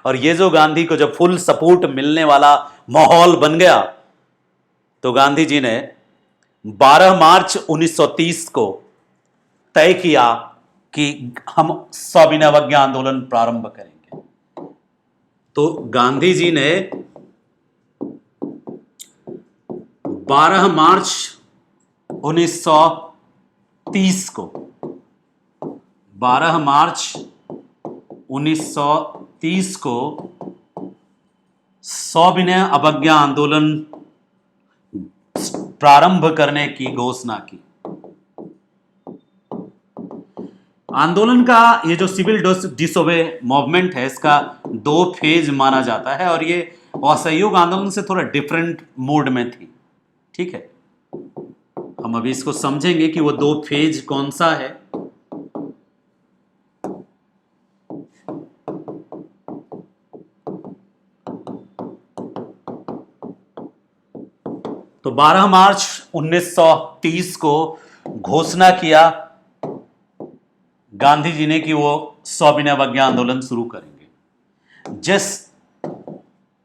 और ये जो गांधी को जब फुल सपोर्ट मिलने वाला माहौल बन गया, तो गांधी जी ने 12 मार्च 1930 को तय किया कि हम सविनय अवज्ञा आंदोलन प्रारंभ करेंगे। तो गांधी जी ने 12 मार्च 1930 को 12 मार्च 1930 को सविनय अवज्ञा आंदोलन प्रारंभ करने की घोषणा की। आंदोलन का ये जो सिविल डिसोबे मूवमेंट है, इसका 2 फेज माना जाता है और ये असहयोग आंदोलन से थोड़ा डिफरेंट मोड में थी। ठीक है, हम अभी इसको समझेंगे कि वो 2 फेज कौन सा है। तो 12 मार्च 1930 को घोषणा किया गांधी जी ने कि वो सविनय अवज्ञा आंदोलन शुरू करेंगे। जिस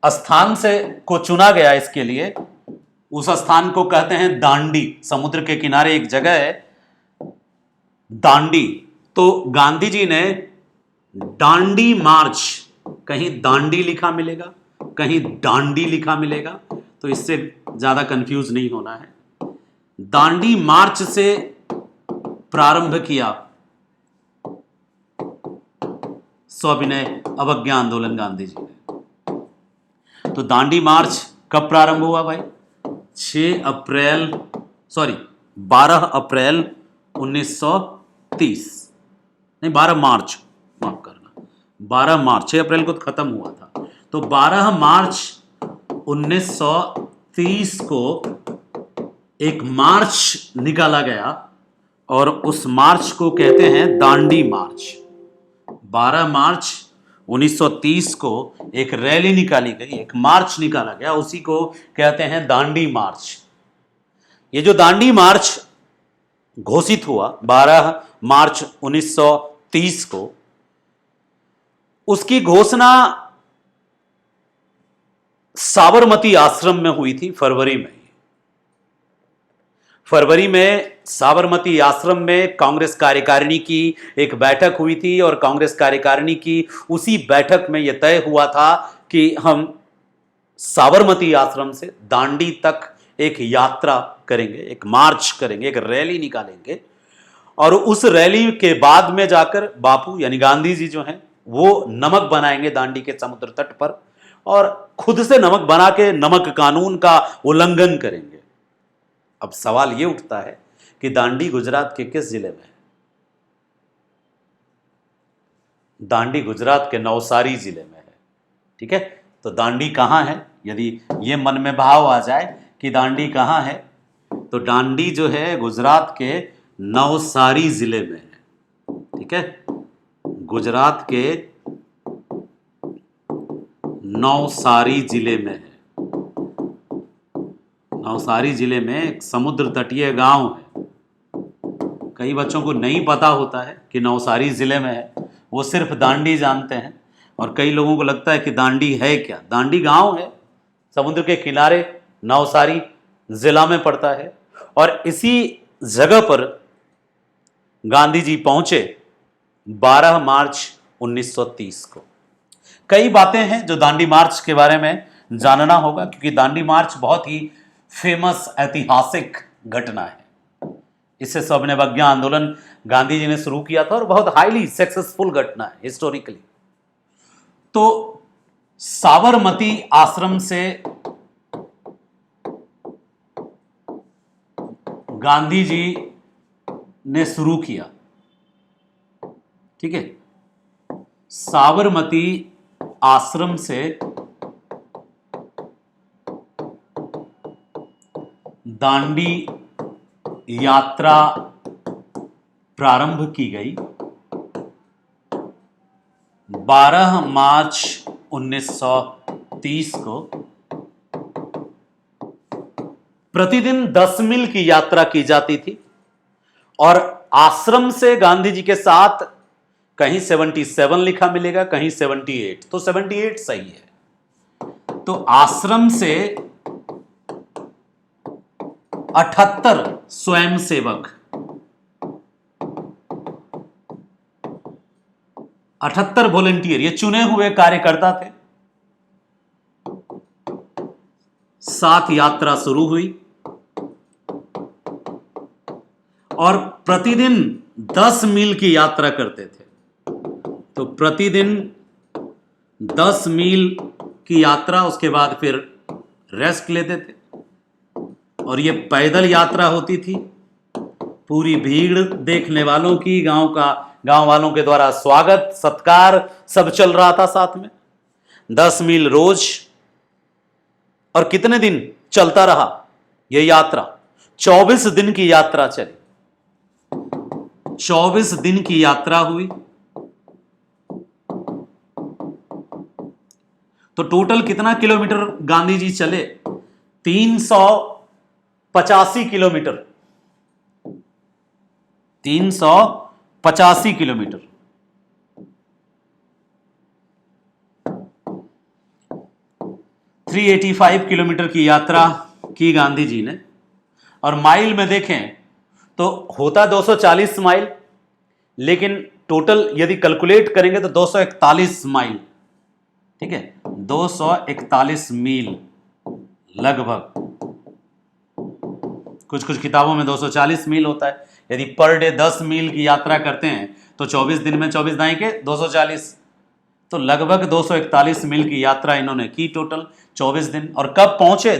स्थान से को चुना गया इसके लिए, उस स्थान को कहते हैं दांडी। समुद्र के किनारे एक जगह है दांडी। तो गांधी जी ने दांडी मार्च, कहीं दांडी लिखा मिलेगा, कहीं दांडी लिखा मिलेगा, तो इससे ज्यादा कंफ्यूज नहीं होना है। दांडी मार्च से प्रारंभ किया सविनय अवज्ञा आंदोलन गांधी जी ने। तो दांडी मार्च कब प्रारंभ हुआ भाई? 12 अप्रैल 1930, नहीं 12 मार्च, माफ करना, 12 मार्च, 6 अप्रैल को तो खत्म हुआ था। तो 12 मार्च 1930 को एक मार्च निकाला गया और उस मार्च को कहते हैं दांडी मार्च। 12 मार्च 1930 को एक रैली निकाली गई, एक मार्च निकाला गया, उसी को कहते हैं दांडी मार्च। ये जो दांडी मार्च घोषित हुआ 12 मार्च 1930 को, उसकी घोषणा साबरमती आश्रम में हुई थी फरवरी में। फरवरी में साबरमती आश्रम में कांग्रेस कार्यकारिणी की एक बैठक हुई थी और कांग्रेस कार्यकारिणी की उसी बैठक में यह तय हुआ था कि हम साबरमती आश्रम से दांडी तक एक यात्रा करेंगे, एक मार्च करेंगे, एक रैली निकालेंगे। और उस रैली के बाद में जाकर बापू यानी गांधी जी जो हैं वो नमक बनाएंगे दांडी के समुद्र तट पर और खुद से नमक बना के नमक कानून का उल्लंघन करेंगे। अब सवाल यह उठता है कि दांडी गुजरात के किस जिले में है? दांडी गुजरात के नवसारी जिले में है। ठीक है, तो दांडी कहाँ है, यदि ये मन में भाव आ जाए कि दांडी कहाँ है, तो दांडी जो है गुजरात के नवसारी जिले में है। ठीक है, गुजरात के नवसारी जिले में है। नवसारी जिले में एक समुद्र तटीय गांव है। कई बच्चों को नहीं पता होता है कि नवसारी जिले में है, वो सिर्फ दांडी जानते हैं। और कई लोगों को लगता है कि दांडी है क्या, दांडी गांव है, समुद्र के किनारे, नवसारी जिला में पड़ता है। और इसी जगह पर गांधी जी पहुंचे 12 मार्च 1930 को। कई बातें हैं जो दांडी मार्च के बारे में जानना होगा, क्योंकि दांडी मार्च बहुत ही फेमस ऐतिहासिक घटना है। इससे स्वाभिनवज्ञा आंदोलन गांधी जी ने शुरू किया था और बहुत हाईली सक्सेसफुल घटना है हिस्टोरिकली। तो साबरमती आश्रम से गांधी जी ने शुरू किया। ठीक है, साबरमती आश्रम से दांडी यात्रा प्रारंभ की गई 12 मार्च 1930 को। प्रतिदिन 10 मील की यात्रा की जाती थी और आश्रम से गांधी जी के साथ कहीं 77 लिखा मिलेगा, कहीं 78, तो 78 सही है। तो आश्रम से 78 स्वयंसेवक, 78 वॉलंटियर, ये चुने हुए कार्यकर्ता थे। साथ यात्रा शुरू हुई और प्रतिदिन 10 मील की यात्रा करते थे। तो प्रतिदिन 10 मील की यात्रा, उसके बाद फिर रेस्ट लेते थे। और ये पैदल यात्रा होती थी, पूरी भीड़ देखने वालों की, गांव वालों के द्वारा स्वागत सत्कार सब चल रहा था साथ में। 10 मील रोज। और कितने दिन चलता रहा ये यात्रा? 24 दिन की यात्रा चली। 24 दिन की यात्रा हुई। तो टोटल कितना किलोमीटर गांधी जी चले? 385 किलोमीटर। 385 किलोमीटर। 385 किलोमीटर की यात्रा की गांधी जी ने। और माइल में देखें तो होता 240 माइल, लेकिन टोटल यदि कैलकुलेट करेंगे तो 241 माइल। ठीक है, 241 मील लगभग। कुछ किताबों में 240 मील होता है। यदि पर डे 10 मील की यात्रा करते हैं तो 24 दिन में 24 दाएं के 240, तो लगभग 241 मील की यात्रा इन्होंने की टोटल 24 दिन। और कब पहुंचे?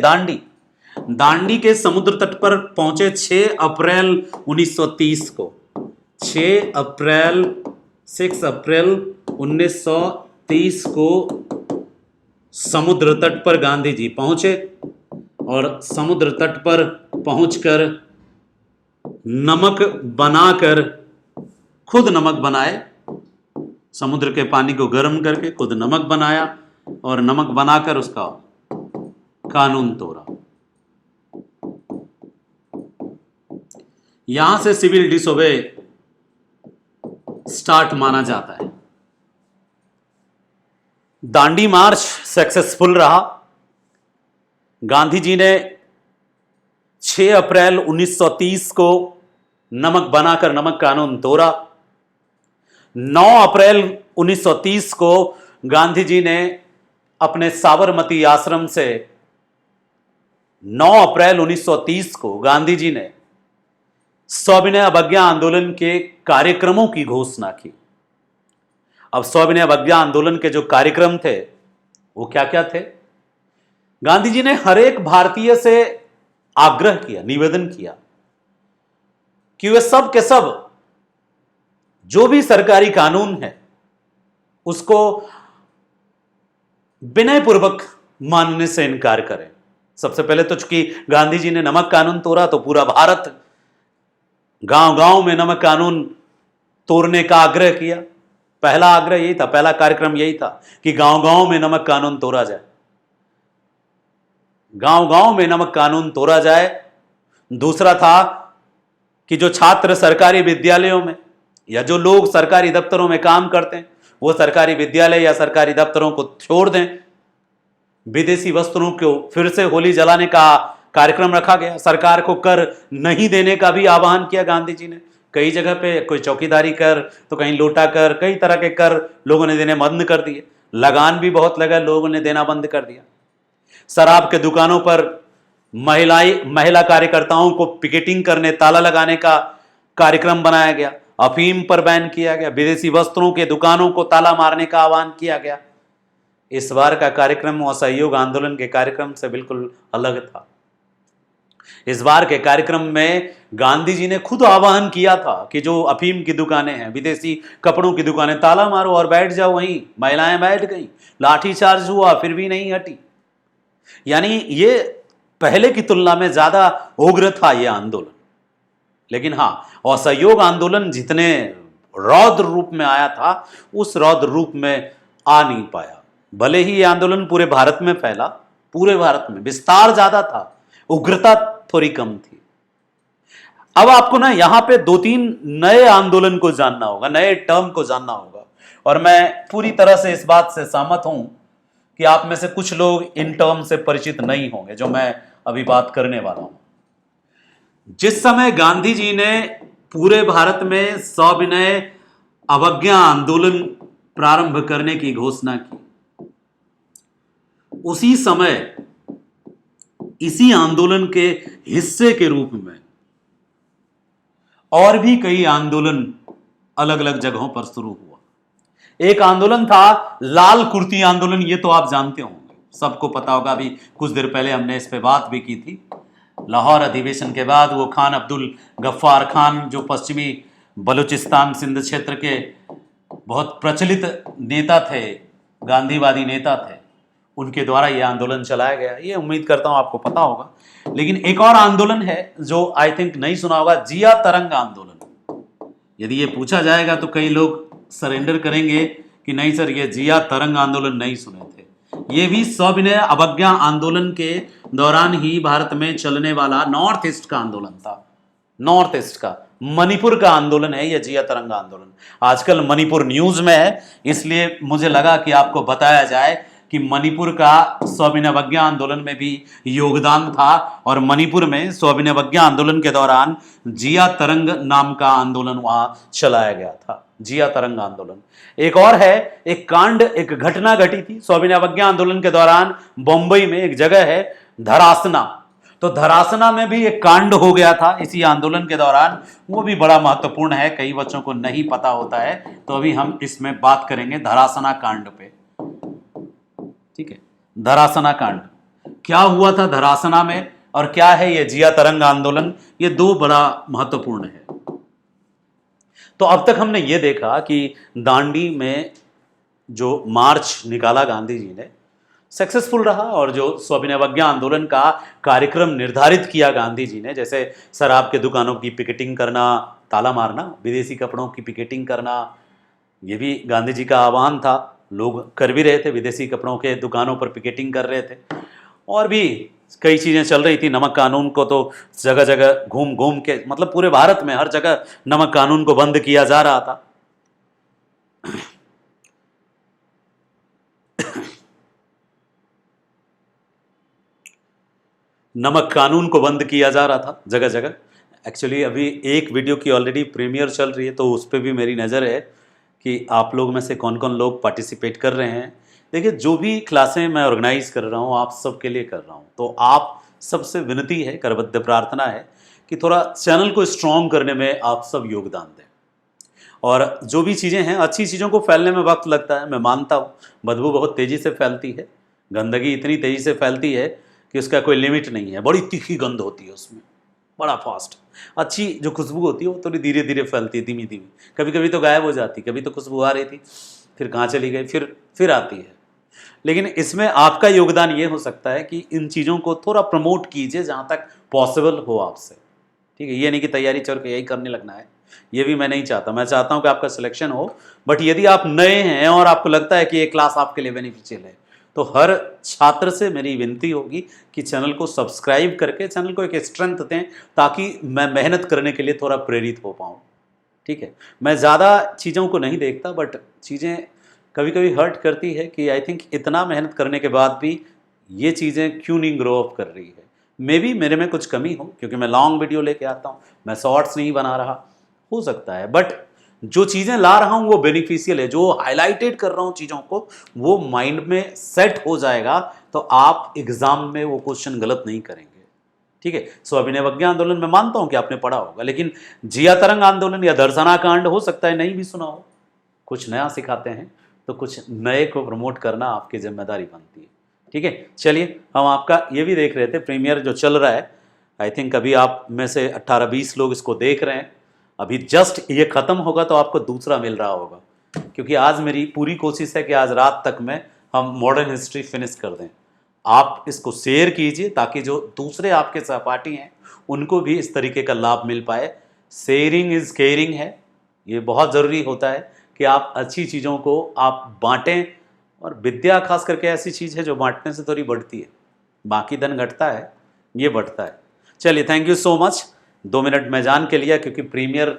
दांडी के समुद्र तट पर पहुंचे 6 अप्रैल 1930 को। 6 अप्रैल 1930 को समुद्र तट पर गांधी जी पहुंचे और समुद्र तट पर पहुंचकर नमक बनाकर, खुद नमक बनाए, समुद्र के पानी को गर्म करके खुद नमक बनाया और नमक बनाकर उसका कानून तोड़ा। यहां से सिविल डिसोबे स्टार्ट माना जाता है। दांडी मार्च सक्सेसफुल रहा। गांधी जी ने 6 अप्रैल 1930 को नमक बनाकर नमक कानून तोड़ा। 9 अप्रैल 1930 को गांधी जी ने अपने साबरमती आश्रम से 9 अप्रैल 1930 को गांधी जी ने सविनय अवज्ञा आंदोलन के कार्यक्रमों की घोषणा की। अब सविनय अवज्ञा आंदोलन के जो कार्यक्रम थे वो क्या क्या थे? गांधी जी ने हर एक भारतीय से आग्रह किया, निवेदन किया कि वे सब के सब जो भी सरकारी कानून है उसको विनयपूर्वक मानने से इनकार करें। सबसे पहले तो चूंकि गांधी जी ने नमक कानून तोड़ा तो पूरा भारत गांव गांव में नमक कानून तोड़ने का आग्रह किया। पहला आग्रह यही था, पहला कार्यक्रम यही था कि गांव गांव में नमक कानून तोड़ा जाए, गांव गांव में नमक कानून तोड़ा जाए। दूसरा था कि जो छात्र सरकारी विद्यालयों में या जो लोग सरकारी दफ्तरों में काम करते हैं वो सरकारी विद्यालय या सरकारी दफ्तरों को छोड़ दें। विदेशी वस्त्रों को फिर से होली जलाने का कार्यक्रम रखा गया। सरकार को कर नहीं देने का भी आह्वान किया गांधी जी ने। कई जगह पे कोई चौकीदारी कर तो कहीं लोटा कर, कई तरह के कर लोगों ने देने बंद कर दिए। लगान भी बहुत लगा, लोगों ने देना बंद कर दिया। शराब के दुकानों पर महिला कार्यकर्ताओं को पिकेटिंग करने, ताला लगाने का कार्यक्रम बनाया गया। अफीम पर बैन किया गया। विदेशी वस्त्रों के दुकानों को ताला मारने का आह्वान किया गया। इस बार का कार्यक्रम असहयोग आंदोलन के कार्यक्रम से बिल्कुल अलग था। इस बार के कार्यक्रम में गांधी जी ने खुद आह्वान किया था कि जो अफीम की दुकानें हैं, विदेशी कपड़ों की दुकानें, ताला मारो और बैठ जाओ वहीं। महिलाएं बैठ गई, लाठीचार्ज हुआ, फिर भी नहीं हटी। यानी ये पहले की तुलना में ज्यादा उग्र था ये आंदोलन। लेकिन हां, असहयोग आंदोलन जितने रौद्र रूप में आया था उस रौद्र रूप में आ नहीं पाया। भले ही ये आंदोलन पूरे भारत में फैला, पूरे भारत में विस्तार ज्यादा था, उग्रता थोड़ी कम थी। अब आपको ना यहां पे दो तीन नए आंदोलन को जानना होगा, नए टर्म को जानना होगा। और मैं पूरी तरह से इस बात से सहमत हूं कि आप में से कुछ लोग इन टर्म से परिचित नहीं होंगे जो मैं अभी बात करने वाला हूं। जिस समय गांधी जी ने पूरे भारत में सविनय अवज्ञा आंदोलन प्रारंभ करने की घोषणा की, उसी समय इसी आंदोलन के हिस्से के रूप में और भी कई आंदोलन अलग अलग जगहों पर शुरू हुआ। एक आंदोलन था लाल कुर्ती आंदोलन। ये तो आप जानते होंगे, सबको पता होगा। अभी कुछ देर पहले हमने इस पे बात भी की थी। लाहौर अधिवेशन के बाद वो खान अब्दुल गफ्फार खान, जो पश्चिमी बलूचिस्तान सिंध क्षेत्र के बहुत प्रचलित नेता थे, गांधीवादी नेता थे, उनके द्वारा यह आंदोलन चलाया गया। ये उम्मीद करता हूं आपको पता होगा। लेकिन एक और आंदोलन है जो आई थिंक नहीं सुना होगा, जिया तरंग आंदोलन। यदि ये पूछा जाएगा तो कई लोग सरेंडर करेंगे कि नहीं सर, ये जिया तरंग आंदोलन नहीं सुने थे। ये भी सविनय अवज्ञा आंदोलन के दौरान ही भारत में चलने वाला नॉर्थ ईस्ट का आंदोलन था। नॉर्थ ईस्ट का, मणिपुर का आंदोलन है यह जिया तरंग आंदोलन। आजकल मणिपुर न्यूज में है, इसलिए मुझे लगा कि आपको बताया जाए कि मणिपुर का सविनय अवज्ञा आंदोलन में भी योगदान था। और मणिपुर में सविनय अवज्ञा आंदोलन के दौरान जिया तरंग नाम का आंदोलन वहां चलाया गया था, जिया तरंग आंदोलन। एक और है, एक कांड, एक घटना घटी थी सविनय अवज्ञा आंदोलन के दौरान। बंबई में एक जगह है धरासना, तो धरासना में भी एक कांड हो गया था इसी आंदोलन के दौरान। वो भी बड़ा महत्वपूर्ण है, कई बच्चों को नहीं पता होता है, तो अभी हम इसमें बात करेंगे धरासना कांड पे। ठीक है, धरासना कांड क्या हुआ था धरासना में और क्या है ये जिया तरंग आंदोलन, ये दो बड़ा महत्वपूर्ण है। तो अब तक हमने ये देखा कि दांडी में जो मार्च निकाला गांधी जी ने सक्सेसफुल रहा, और जो सविनय अवज्ञा आंदोलन का कार्यक्रम निर्धारित किया गांधी जी ने, जैसे शराब के दुकानों की पिकेटिंग करना, ताला मारना, विदेशी कपड़ों की पिकेटिंग करना, ये भी गांधी जी का आह्वान था। लोग कर भी रहे थे, विदेशी कपड़ों के दुकानों पर पिकेटिंग कर रहे थे। और भी कई चीज़ें चल रही थी। नमक कानून को तो जगह जगह घूम घूम के, मतलब पूरे भारत में हर जगह नमक कानून को बंद किया जा रहा था। नमक कानून को बंद किया जा रहा था जगह जगह। एक्चुअली अभी एक वीडियो की ऑलरेडी प्रीमियर चल रही है, तो उस पर भी मेरी नज़र है कि आप लोग में से कौन कौन लोग पार्टिसिपेट कर रहे हैं। देखिए, जो भी क्लासें मैं ऑर्गेनाइज कर रहा हूँ आप सबके लिए कर रहा हूँ, तो आप सबसे विनती है, करबद्ध प्रार्थना है कि थोड़ा चैनल को स्ट्रॉन्ग करने में आप सब योगदान दें। और जो भी चीज़ें हैं, अच्छी चीज़ों को फैलने में वक्त लगता है, मैं मानता हूँ। बदबू बहुत तेज़ी से फैलती है, गंदगी इतनी तेज़ी से फैलती है कि उसका कोई लिमिट नहीं है। बड़ी तीखी गंध होती है उसमें, बड़ा फास्ट। अच्छी जो खुशबू होती है वो थोड़ी धीरे धीरे फैलती है, धीमी धीमी, कभी कभी तो गायब हो जाती, कभी तो खुशबू आ रही थी। फिर कहाँ चली गई, फिर आती है। लेकिन इसमें आपका योगदान ये हो सकता है कि इन चीज़ों को थोड़ा प्रमोट कीजिए जहाँ तक पॉसिबल हो आपसे, ठीक है। ये नहीं कि तैयारी छोड़ के यही करने लगना है, ये भी मैं नहीं चाहता। मैं चाहता हूँ कि आपका सिलेक्शन हो, बट यदि आप नए हैं और आपको लगता है कि ये क्लास आपके लिए बेनिफिशियल है, तो हर छात्र से मेरी विनती होगी कि चैनल को सब्सक्राइब करके चैनल को एक स्ट्रेंथ दें, ताकि मैं मेहनत करने के लिए थोड़ा प्रेरित हो पाऊँ, ठीक है। मैं ज़्यादा चीज़ों को नहीं देखता, बट चीज़ें कभी कभी हर्ट करती है कि आई थिंक इतना मेहनत करने के बाद भी ये चीज़ें क्यों नहीं ग्रो अप कर रही है। मे बी मेरे में कुछ कमी हो, क्योंकि मैं लॉन्ग वीडियो लेके आता हूँ, मैं शॉर्ट्स नहीं बना रहा, हो सकता है। बट जो चीज़ें ला रहा हूँ वो बेनिफिशियल है, जो हाईलाइटेड कर रहा हूँ चीज़ों को, वो माइंड में सेट हो जाएगा, तो आप एग्जाम में वो क्वेश्चन गलत नहीं करेंगे, ठीक है। सो अभिनय अवज्ञा आंदोलन में मानता हूं कि आपने पढ़ा होगा, लेकिन जिया तरंग आंदोलन या दर्शना कांड हो सकता है नहीं भी सुना हो। कुछ नया सिखाते हैं तो कुछ नए को प्रमोट करना आपकी जिम्मेदारी बनती है, ठीक है। चलिए, हम आपका ये भी देख रहे थे प्रीमियर जो चल रहा है। आई थिंक अभी आप में से 18-20 लोग इसको देख रहे हैं। अभी जस्ट ये खत्म होगा तो आपको दूसरा मिल रहा होगा, क्योंकि आज मेरी पूरी कोशिश है कि आज रात तक में हम मॉडर्न हिस्ट्री फिनिश कर दें। आप इसको शेयर कीजिए ताकि जो दूसरे आपके सहपाठी हैं उनको भी इस तरीके का लाभ मिल पाए। शेयरिंग इज केयरिंग है, ये बहुत ज़रूरी होता है कि आप अच्छी चीज़ों को आप बांटें, और विद्या खास करके ऐसी चीज़ है जो बांटने से थोड़ी बढ़ती है, बाकी धन घटता है, ये बढ़ता है। चलिए, thank you so much. 2 minute मैं जान के लिया, क्योंकि प्रीमियर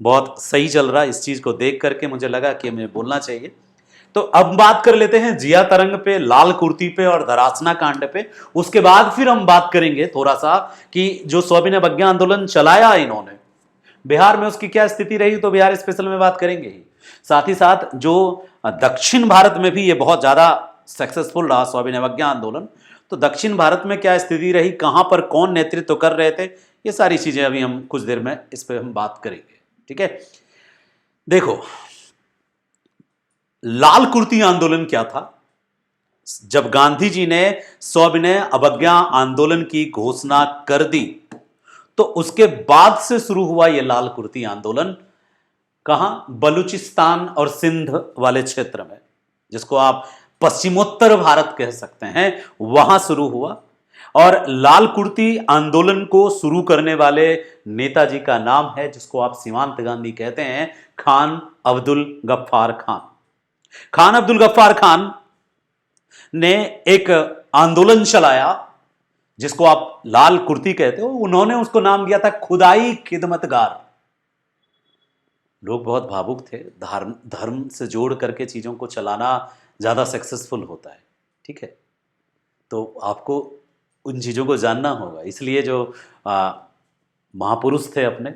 बहुत सही चल रहा है। इस चीज़ को देख करके मुझे लगा कि मुझे बोलना चाहिए। तो अब बात कर लेते हैं जिया तरंग पे, लाल कुर्ती पे और धरासना कांड पे। उसके बाद फिर हम बात करेंगे थोड़ा सा कि जो सविनय अवज्ञा आंदोलन चलाया इन्होंने, बिहार में उसकी क्या स्थिति रही, तो बिहार स्पेशल में बात करेंगे ही। साथ ही साथ जो दक्षिण भारत में भी ये बहुत ज्यादा सक्सेसफुल रहा सविनय अवज्ञा आंदोलन, तो दक्षिण भारत में क्या स्थिति रही, कहां पर कौन नेतृत्व कर रहे थे, ये सारी चीजें अभी हम कुछ देर में इस पर हम बात करेंगे, ठीक है। देखो, लाल कुर्ती आंदोलन क्या था। जब गांधी जी ने सविनय अवज्ञा आंदोलन की घोषणा कर दी, तो उसके बाद से शुरू हुआ यह लाल कुर्ती आंदोलन। कहां? बलूचिस्तान और सिंध वाले क्षेत्र में, जिसको आप पश्चिमोत्तर भारत कह सकते हैं, वहां शुरू हुआ। और लाल कुर्ती आंदोलन को शुरू करने वाले नेताजी का नाम है, जिसको आप सीमांत गांधी कहते हैं, खान अब्दुल गफ्फार खान। खान अब्दुल गफ्फार खान ने एक आंदोलन चलाया जिसको आप लाल कुर्ती कहते हो। उन्होंने उसको नाम दिया था खुदाई खिदमतगार। लोग बहुत भावुक थे, धर्म से जोड़ करके चीजों को चलाना ज्यादा सक्सेसफुल होता है, ठीक है। तो आपको उन चीजों को जानना होगा, इसलिए जो महापुरुष थे अपने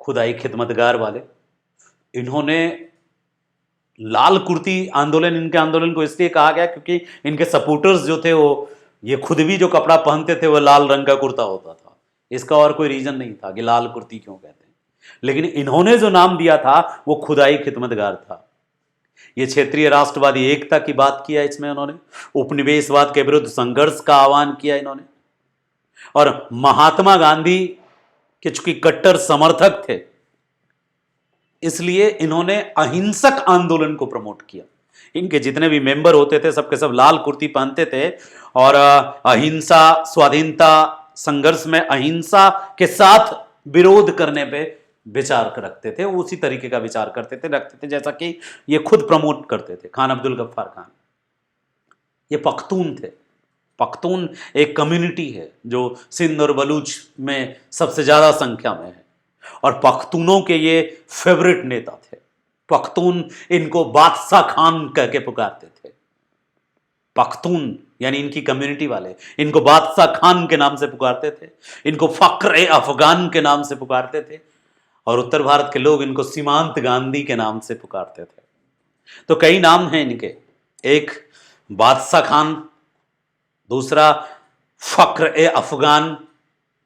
खुदाई खिदमतगार वाले, इन्होंने लाल कुर्ती आंदोलन, इनके आंदोलन को इसलिए कहा गया क्योंकि इनके सपोर्टर्स जो थे वो ये खुद भी जो कपड़ा पहनते थे वो लाल रंग का कुर्ता होता था। इसका और कोई रीजन नहीं था कि लाल कुर्ती क्यों कहते हैं, लेकिन इन्होंने जो नाम दिया था वो खुदाई खिदमतगार था। ये क्षेत्रीय राष्ट्रवादी एकता की बात किया इसमें उन्होंने, उपनिवेशवाद के विरुद्ध संघर्ष का आह्वान किया इन्होंने, और महात्मा गांधी के चूंकि कट्टर समर्थक थे इसलिए इन्होंने अहिंसक आंदोलन को प्रमोट किया। इनके जितने भी मेंबर होते थे सबके सब लाल कुर्ती पहनते थे, और अहिंसा, स्वाधीनता संघर्ष में अहिंसा के साथ विरोध करने पे विचार रखते थे। उसी तरीके का विचार रखते थे जैसा कि ये खुद प्रमोट करते थे, खान अब्दुल गफ्फार खान। ये पख्तून थे। पख्तून एक कम्युनिटी है जो सिंध और बलूच में सबसे ज्यादा संख्या में है, और पख्तूनों के ये फेवरेट नेता थे। पख्तून इनको बादशाह खान कह के पुकारते थे। पख्तून यानी इनकी कम्युनिटी वाले इनको बादशाह खान के नाम से पुकारते थे, इनको फक्र अफगान के नाम से पुकारते थे, और उत्तर भारत के लोग इनको सीमांत गांधी के नाम से पुकारते थे। तो कई नाम हैं इनके, एक बादशाह खान, दूसरा फक्र अफगान,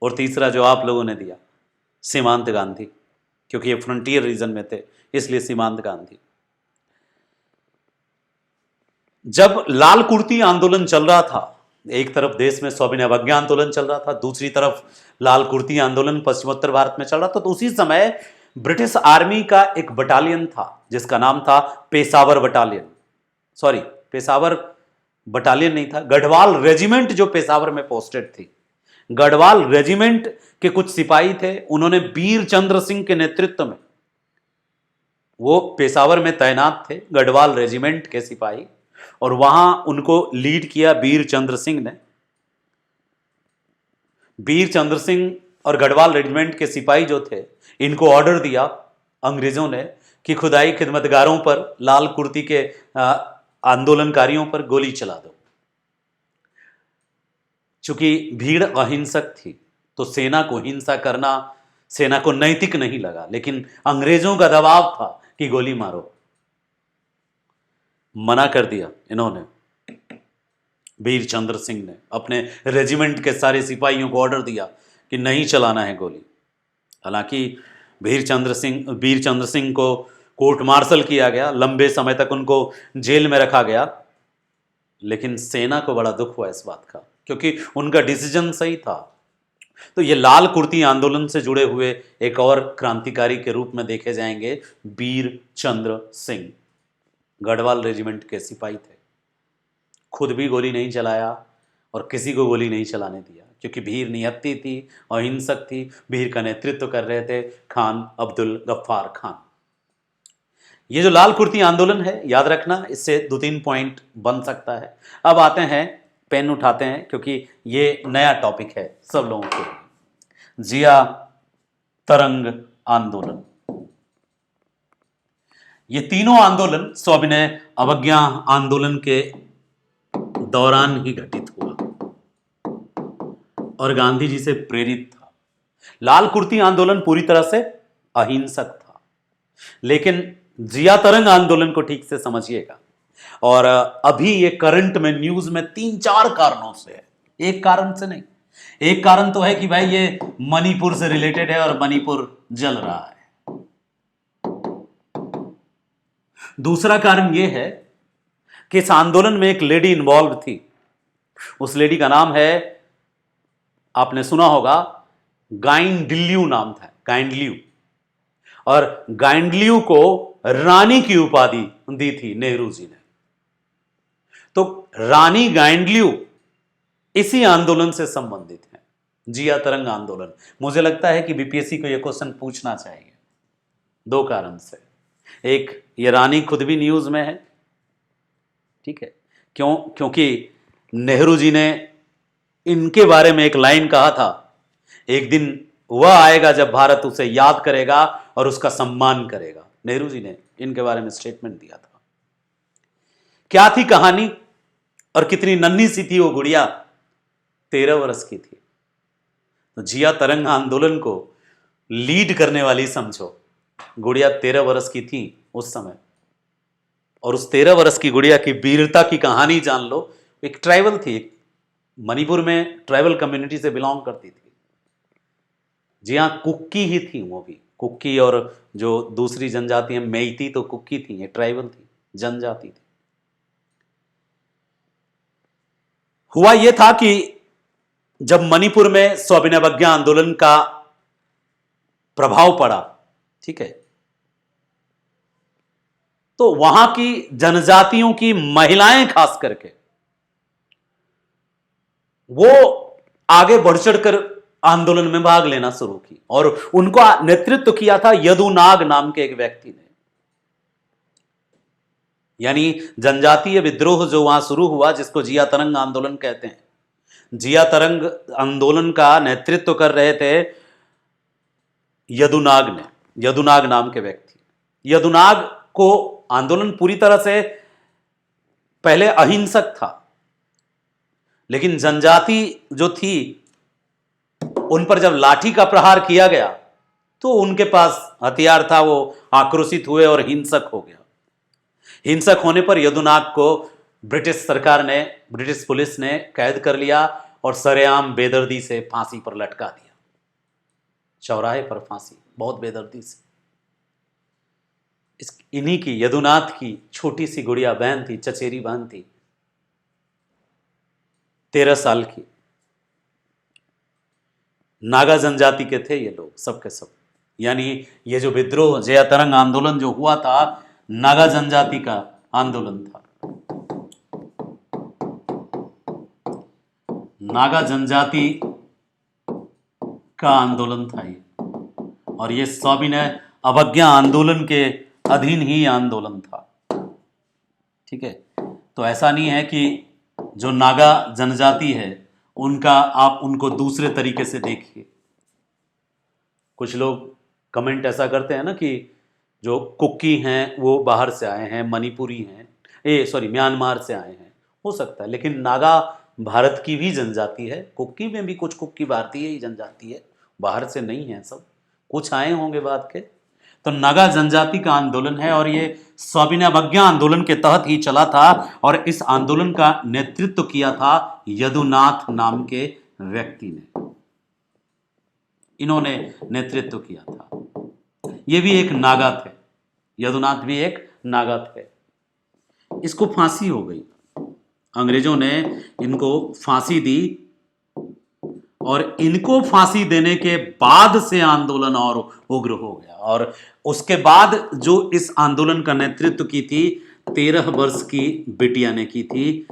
और तीसरा जो आप लोगों ने दिया सीमांत गांधी, क्योंकि ये फ्रंटियर रीजन में थे इसलिए सीमांत गांधी। जब लाल कुर्ती आंदोलन चल रहा था, एक तरफ देश में सविनय अवज्ञा आंदोलन चल रहा था, दूसरी तरफ लाल कुर्ती आंदोलन पश्चिमोत्तर भारत में चल रहा था, तो उसी समय ब्रिटिश आर्मी का एक बटालियन था जिसका नाम था Peshawar battalion. Sorry, Peshawar battalion नहीं था, गढ़वाल रेजिमेंट जो पेशावर में पोस्टेड थी। गढ़वाल रेजिमेंट के कुछ सिपाही थे, उन्होंने वीर चंद्र सिंह के नेतृत्व में, वो पेशावर में तैनात थे गढ़वाल रेजिमेंट के सिपाही, और वहां उनको लीड किया वीर चंद्र सिंह ने। वीर चंद्र सिंह और गढ़वाल रेजिमेंट के सिपाही जो थे, इनको ऑर्डर दिया अंग्रेजों ने कि खुदाई खिदमतगारों पर, लाल कुर्ती के आंदोलनकारियों पर गोली चला दो। चूंकि भीड़ अहिंसक थी तो सेना को हिंसा करना सेना को नैतिक नहीं लगा, लेकिन अंग्रेजों का दबाव था कि गोली मारो। मना कर दिया इन्होंने। वीर चंद्र सिंह ने अपने रेजिमेंट के सारे सिपाहियों को ऑर्डर दिया कि नहीं चलाना है गोली। हालांकि वीर चंद्र सिंह को कोर्ट मार्शल किया गया, लंबे समय तक उनको जेल में रखा गया, लेकिन सेना को बड़ा दुख हुआ इस बात का, क्योंकि उनका डिसीजन सही था। तो ये लाल कुर्ती आंदोलन से जुड़े हुए एक और क्रांतिकारी के रूप में देखे जाएंगे वीर चंद्र सिंह। गढ़वाल रेजिमेंट के सिपाही थे, खुद भी गोली नहीं चलाया और किसी को गोली नहीं चलाने दिया, क्योंकि भीड़ निहत्ती थी, अहिंसक थी। भीड़ का नेतृत्व कर रहे थे खान अब्दुल गफ्फार खान। ये जो लाल कुर्ती आंदोलन है, याद रखना, इससे 2-3 पॉइंट बन सकता है। अब आते हैं, पेन उठाते हैं, क्योंकि ये नया टॉपिक है सब लोगों के लिए। जिया तरंग आंदोलन। ये तीनों आंदोलन सविनय अवज्ञा आंदोलन के दौरान ही घटित हुआ और गांधी जी से प्रेरित था। लाल कुर्ती आंदोलन पूरी तरह से अहिंसक था, लेकिन जिया तरंग आंदोलन को ठीक से समझिएगा। और अभी ये करंट में न्यूज में 3-4 कारणों से है, एक कारण से नहीं। एक कारण तो है कि भाई ये मणिपुर से रिलेटेड है और मणिपुर जल रहा है। दूसरा कारण यह है कि इस आंदोलन में एक लेडी इन्वॉल्व थी। उस लेडी का नाम है, आपने सुना होगा, गाइंडलियू नाम था, गाइंडलियू। और गाइंडलियू को रानी की उपाधि दी थी नेहरू जी ने। तो रानी गाइंडलियू इसी आंदोलन से संबंधित है, जिया तरंग आंदोलन। मुझे लगता है कि बीपीएससी को यह क्वेश्चन पूछना चाहिए, 2 कारण से। एक, ये रानी खुद भी न्यूज में है, ठीक है, क्योंकि नेहरू जी ने इनके बारे में एक लाइन कहा था, एक दिन वह आएगा जब भारत उसे याद करेगा और उसका सम्मान करेगा। नेहरू जी ने इनके बारे में स्टेटमेंट दिया था। क्या थी कहानी और कितनी नन्ही सी थी वो गुड़िया? 13 वर्ष की थी। तो जिया तरंग आंदोलन को लीड करने वाली समझो गुड़िया 13 वर्ष की थी उस समय, और उस 13 वर्ष की गुड़िया की वीरता की कहानी जान लो। एक ट्राइबल थी, मणिपुर में ट्राइबल कम्युनिटी से बिलोंग करती थी। जी हाँ, कुक्की ही थी वो भी, कुक्की। और जो दूसरी जनजाति है मेइती, तो कुक्की थी, ये ट्राइबल थी, जनजाति थी। हुआ यह था कि जब मणिपुर में सविनय अवज्ञा आंदोलन का प्रभाव पड़ा, ठीक है, तो वहां की जनजातियों की महिलाएं खास करके वो आगे बढ़ चढ़कर आंदोलन में भाग लेना शुरू की, और उनको नेतृत्व किया था यदुनाग नाम के एक व्यक्ति ने। यानी जनजातीय विद्रोह जो वहां शुरू हुआ, जिसको जिया तरंग आंदोलन कहते हैं, जिया तरंग आंदोलन का नेतृत्व कर रहे थे यदुनाग ने, यदुनाग नाम के व्यक्ति। यदुनाग को आंदोलन पूरी तरह से पहले अहिंसक था, लेकिन जनजाति जो थी उन पर जब लाठी का प्रहार किया गया तो उनके पास हथियार था, वो आक्रोशित हुए और हिंसक हो गया। हिंसक होने पर यदुनाग को ब्रिटिश सरकार ने, ब्रिटिश पुलिस ने कैद कर लिया और सरेआम बेदर्दी से फांसी पर लटका दिया, चौराहे पर फांसी, बहुत बेदर्दी से। इन्हीं की, यदुनाथ की छोटी सी गुड़िया बहन थी, चचेरी बहन थी, 13 साल की। नागा जनजाति के थे ये लोग, सब के सब। यानी ये जो विद्रोह जया तरंग आंदोलन जो हुआ था, नागा जनजाति का आंदोलन था, नागा जनजाति का आंदोलन था ये, और ये सविनय अवज्ञा आंदोलन के अधीन ही आंदोलन था। ठीक है, तो ऐसा नहीं है कि जो नागा जनजाति है उनका आप उनको दूसरे तरीके से देखिए। कुछ लोग कमेंट ऐसा करते हैं ना कि जो कुकी हैं वो बाहर से आए हैं, मणिपुरी हैं, म्यांमार से आए हैं, हो सकता है, लेकिन नागा भारत की भी जनजाति है। कुकी में भी कुछ कुकी भारतीय ही जनजाति है, बाहर से नहीं है, सब कुछ आए होंगे बाद के। तो नागा जनजाति का आंदोलन है और ये सविनय अवज्ञा आंदोलन के तहत ही चला था, और इस आंदोलन का नेतृत्व किया था यदुनाथ नाम के व्यक्ति ने। इन्होंने नेतृत्व किया था। ये भी एक नागा थे, यदुनाथ भी एक नागा थे। इसको फांसी हो गई, अंग्रेजों ने इनको फांसी दी, और इनको फांसी देने के बाद से आंदोलन और उग्र हो गया। और उसके बाद जो इस आंदोलन का नेतृत्व की थी 13 वर्ष की बिटिया ने की थी,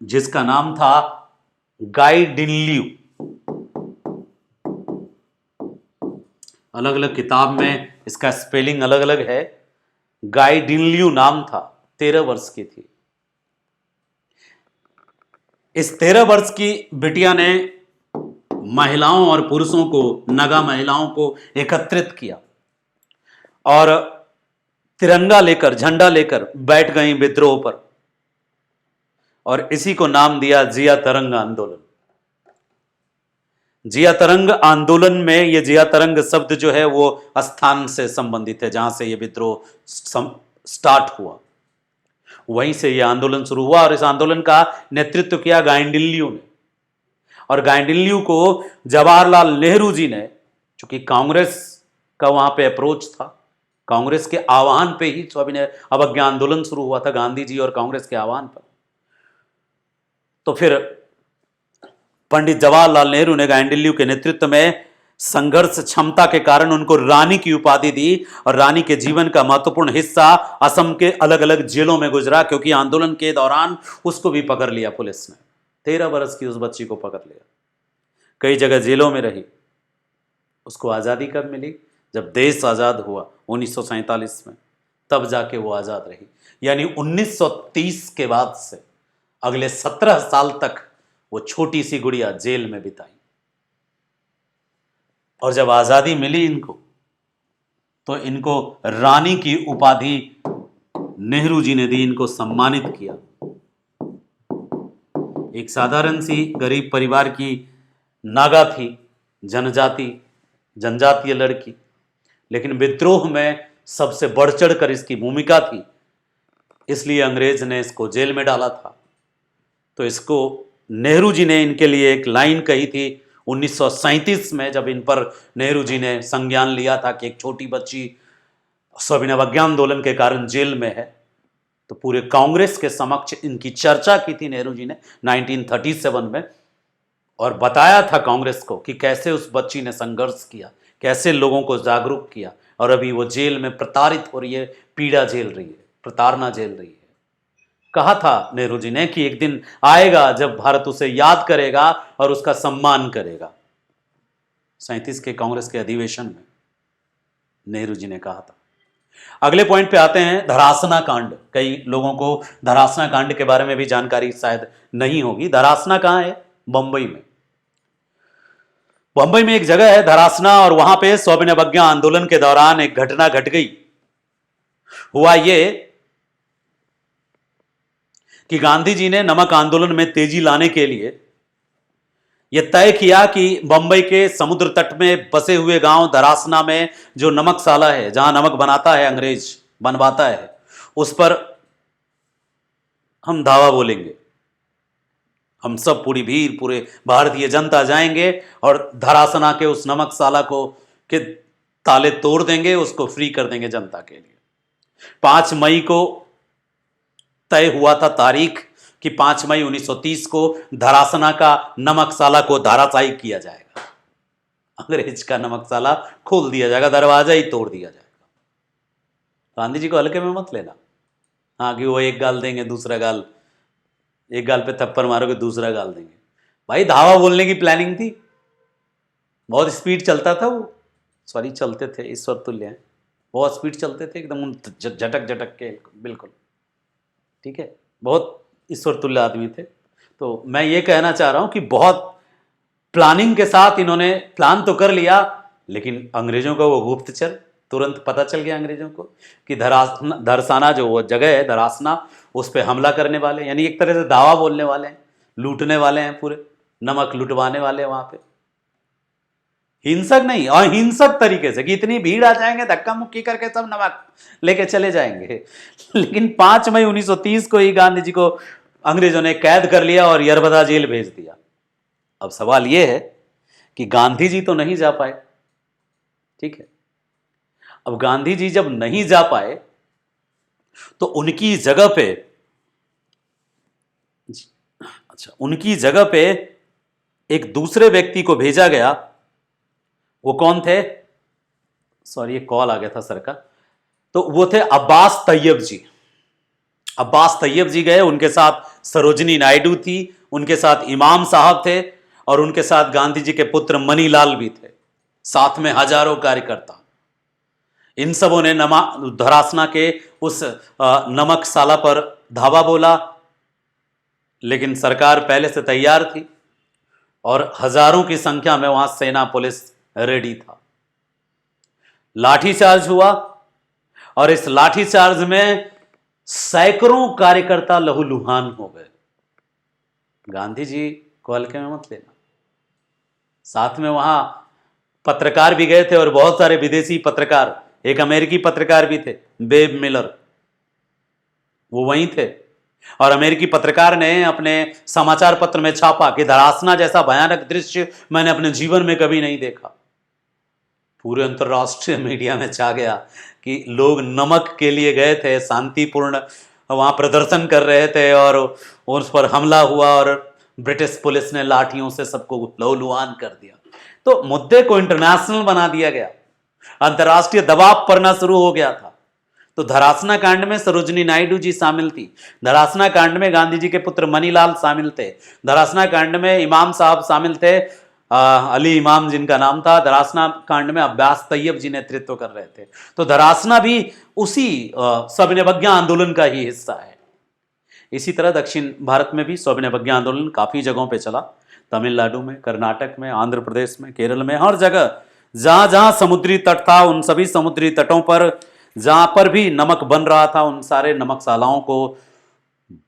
जिसका नाम था गाई डिनलियू। अलग अलग किताब में इसका स्पेलिंग अलग अलग है। गाई डिनलियू नाम था, 13 वर्ष की थी। इस 13 वर्ष की बिटिया ने महिलाओं और पुरुषों को, नागा महिलाओं को एकत्रित किया और तिरंगा लेकर, झंडा लेकर बैठ गई विद्रोह पर, और इसी को नाम दिया जिया तरंग आंदोलन। जिया तरंग आंदोलन में ये जिया तरंग शब्द जो है वो स्थान से संबंधित है, जहां से ये विद्रोह स्टार्ट हुआ, वहीं से ये आंदोलन शुरू हुआ। और इस आंदोलन का नेतृत्व किया गाइडिनलियू ने, और गाइडिनलियू को जवाहरलाल नेहरू जी ने, चूंकि कांग्रेस का वहां पे अप्रोच था, कांग्रेस के आह्वान पे ही सविनय अवज्ञा आंदोलन शुरू हुआ था, गांधी जी और कांग्रेस के आह्वान पर। तो फिर पंडित जवाहरलाल नेहरू ने गाइडिनलियू के नेतृत्व में संघर्ष क्षमता के कारण उनको रानी की उपाधि दी, और रानी के जीवन का महत्वपूर्ण हिस्सा असम के अलग अलग जेलों में गुजरा, क्योंकि आंदोलन के दौरान उसको भी पकड़ लिया पुलिस ने। 13 वर्ष की उस बच्ची को पकड़ लिया, कई जगह जेलों में रही। उसको आज़ादी कब मिली? जब देश आज़ाद हुआ 1947 में, तब जाके वो आज़ाद रही। यानी 1930 के बाद से अगले 17 साल तक वो छोटी सी गुड़िया जेल में बिताई। और जब आज़ादी मिली इनको, तो इनको रानी की उपाधि नेहरू जी ने दी, इनको सम्मानित किया। एक साधारण सी गरीब परिवार की नागा थी, जनजातीय लड़की, लेकिन विद्रोह में सबसे बढ़ चढ़ कर इसकी भूमिका थी, इसलिए अंग्रेज ने इसको जेल में डाला था। तो इसको नेहरू जी ने इनके लिए एक लाइन कही थी 1937 में, जब इन पर नेहरू जी ने संज्ञान लिया था कि एक छोटी बच्ची सविनय अवज्ञा आंदोलन के कारण जेल में है, तो पूरे कांग्रेस के समक्ष इनकी चर्चा की थी नेहरू जी ने 1937 में, और बताया था कांग्रेस को कि कैसे उस बच्ची ने संघर्ष किया, कैसे लोगों को जागरूक किया, और अभी वो जेल में प्रताड़ित हो रही है, पीड़ा झेल रही है, प्रताड़ना झेल रही है। कहा था नेहरू जी ने कि एक दिन आएगा जब भारत उसे याद करेगा और उसका सम्मान करेगा। 37 के कांग्रेस के अधिवेशन में नेहरू जी ने कहा था। अगले पॉइंट पे आते हैं, धरासना कांड। कई लोगों को धरासना कांड के बारे में भी जानकारी शायद नहीं होगी। धरासना कहां है? बंबई में। बंबई में एक जगह है धरासना, और वहां पे सविनय अवज्ञा आंदोलन के दौरान एक घटना घट गई। हुआ ये कि गांधी जी ने नमक आंदोलन में तेजी लाने के लिए यह तय किया कि बंबई के समुद्र तट में बसे हुए गांव धरासना में जो नमकशाला है, जहां नमक बनाता है, अंग्रेज बनवाता है, उस पर हम धावा बोलेंगे। हम सब, पूरी भीड़, पूरे भारतीय जनता जाएंगे और धरासना के उस नमकशाला को के ताले तोड़ देंगे, उसको फ्री कर देंगे जनता के लिए। 5 मई को तय हुआ था तारीख कि 5 मई 1930 को धरासना का नमकशाला को धराशायी किया जाएगा। अंग्रेज का नमकसाला खोल दिया जाएगा, दरवाजा ही तोड़ दिया जाएगा। गांधी जी को हल्के में मत लेना। हाँ कि वो एक गाल देंगे, दूसरा गाल, एक गाल पे थप्पड़ मारोगे दूसरा गाल देंगे। भाई धावा बोलने की प्लानिंग थी, बहुत स्पीड चलता था वो, सॉरी चलते थे, ईश्वर तुल्य हैं, बहुत स्पीड चलते थे एकदम झटक झटक के, बिल्कुल ठीक है, बहुत ईश्वर तुल्य आदमी थे। तो मैं ये कहना चाह रहा हूं कि बहुत प्लानिंग के साथ इन्होंने प्लान तो कर लिया, लेकिन अंग्रेजों का वो गुप्तचर तुरंत पता चल गया अंग्रेजों को कि धरसाना जो वो जगह है धरासना, उस पर हमला करने वाले, यानी एक तरह से दावा बोलने वाले हैं, लूटने वाले हैं, पूरे नमक लुटवाने वाले हैं वहां पे। हिंसक नहीं, अहिंसक तरीके से कि इतनी भीड़ आ जाएंगे, धक्का मुक्की करके सब नमक लेके चले जाएंगे। लेकिन 5 मई 1930 को ही गांधी जी को अंग्रेजों ने कैद कर लिया और यरबदा जेल भेज दिया। अब सवाल यह है कि गांधी जी तो नहीं जा पाए, ठीक है। अब गांधी जी जब नहीं जा पाए तो उनकी जगह पे, अच्छा, उनकी जगह पे एक दूसरे व्यक्ति को भेजा गया। वो कौन थे? सॉरी ये कॉल आ गया था सर का। तो वो थे अब्बास तैयब जी। अब्बास तैयब जी गए, उनके साथ सरोजनी नायडू थी, उनके साथ इमाम साहब थे, और उनके साथ गांधी जी के पुत्र मनीलाल भी थे, साथ में हजारों कार्यकर्ता। इन सबों ने धरासना के उस नमकसाला पर धावा बोला, लेकिन सरकार पहले से तैयार थी और हजारों की संख्या में वहां सेना पुलिस रेडी था। लाठीचार्ज हुआ और इस लाठीचार्ज में सैकड़ों कार्यकर्ता लहूलुहान हो गए। गांधी जी को हल्के में मत लेना। साथ में वहां पत्रकार भी गए थे और बहुत सारे विदेशी पत्रकार, एक अमेरिकी पत्रकार भी थे, बेब मिलर, वो वहीं थे। और अमेरिकी पत्रकार ने अपने समाचार पत्र में छापा कि धरासना जैसा भयानक दृश्य मैंने अपने जीवन में कभी नहीं देखा। पूरे अंतर्राष्ट्रीय मीडिया में छा गया कि लोग नमक के लिए गए थे, शांतिपूर्ण वहां प्रदर्शन कर रहे थे, और उस पर हमला हुआ और ब्रिटिश पुलिस ने लाठियों से सबको लहूलुहान कर दिया। तो मुद्दे को इंटरनेशनल बना दिया गया, अंतर्राष्ट्रीय दबाव पड़ना शुरू हो गया था। तो धरासना कांड में सरोजनी नायडू जी शामिल थी, धरासना कांड में गांधी जी के पुत्र मनीलाल शामिल थे, धरासना कांड में इमाम साहब शामिल थे, अली इमाम जिनका नाम था। धरासना कांड में अब्बास तैयब जी नेतृत्व कर रहे थे। तो धरासना भी उसी सविनय आंदोलन का ही हिस्सा है। इसी तरह दक्षिण भारत में भी सविनय आंदोलन काफी जगहों पे चला, तमिलनाडु में, कर्नाटक में, आंध्र प्रदेश में, केरल में, हर जगह जहां जहां समुद्री तट था, उन सभी समुद्री तटों पर जहां पर भी नमक बन रहा था, उन सारे नमकशालाओं को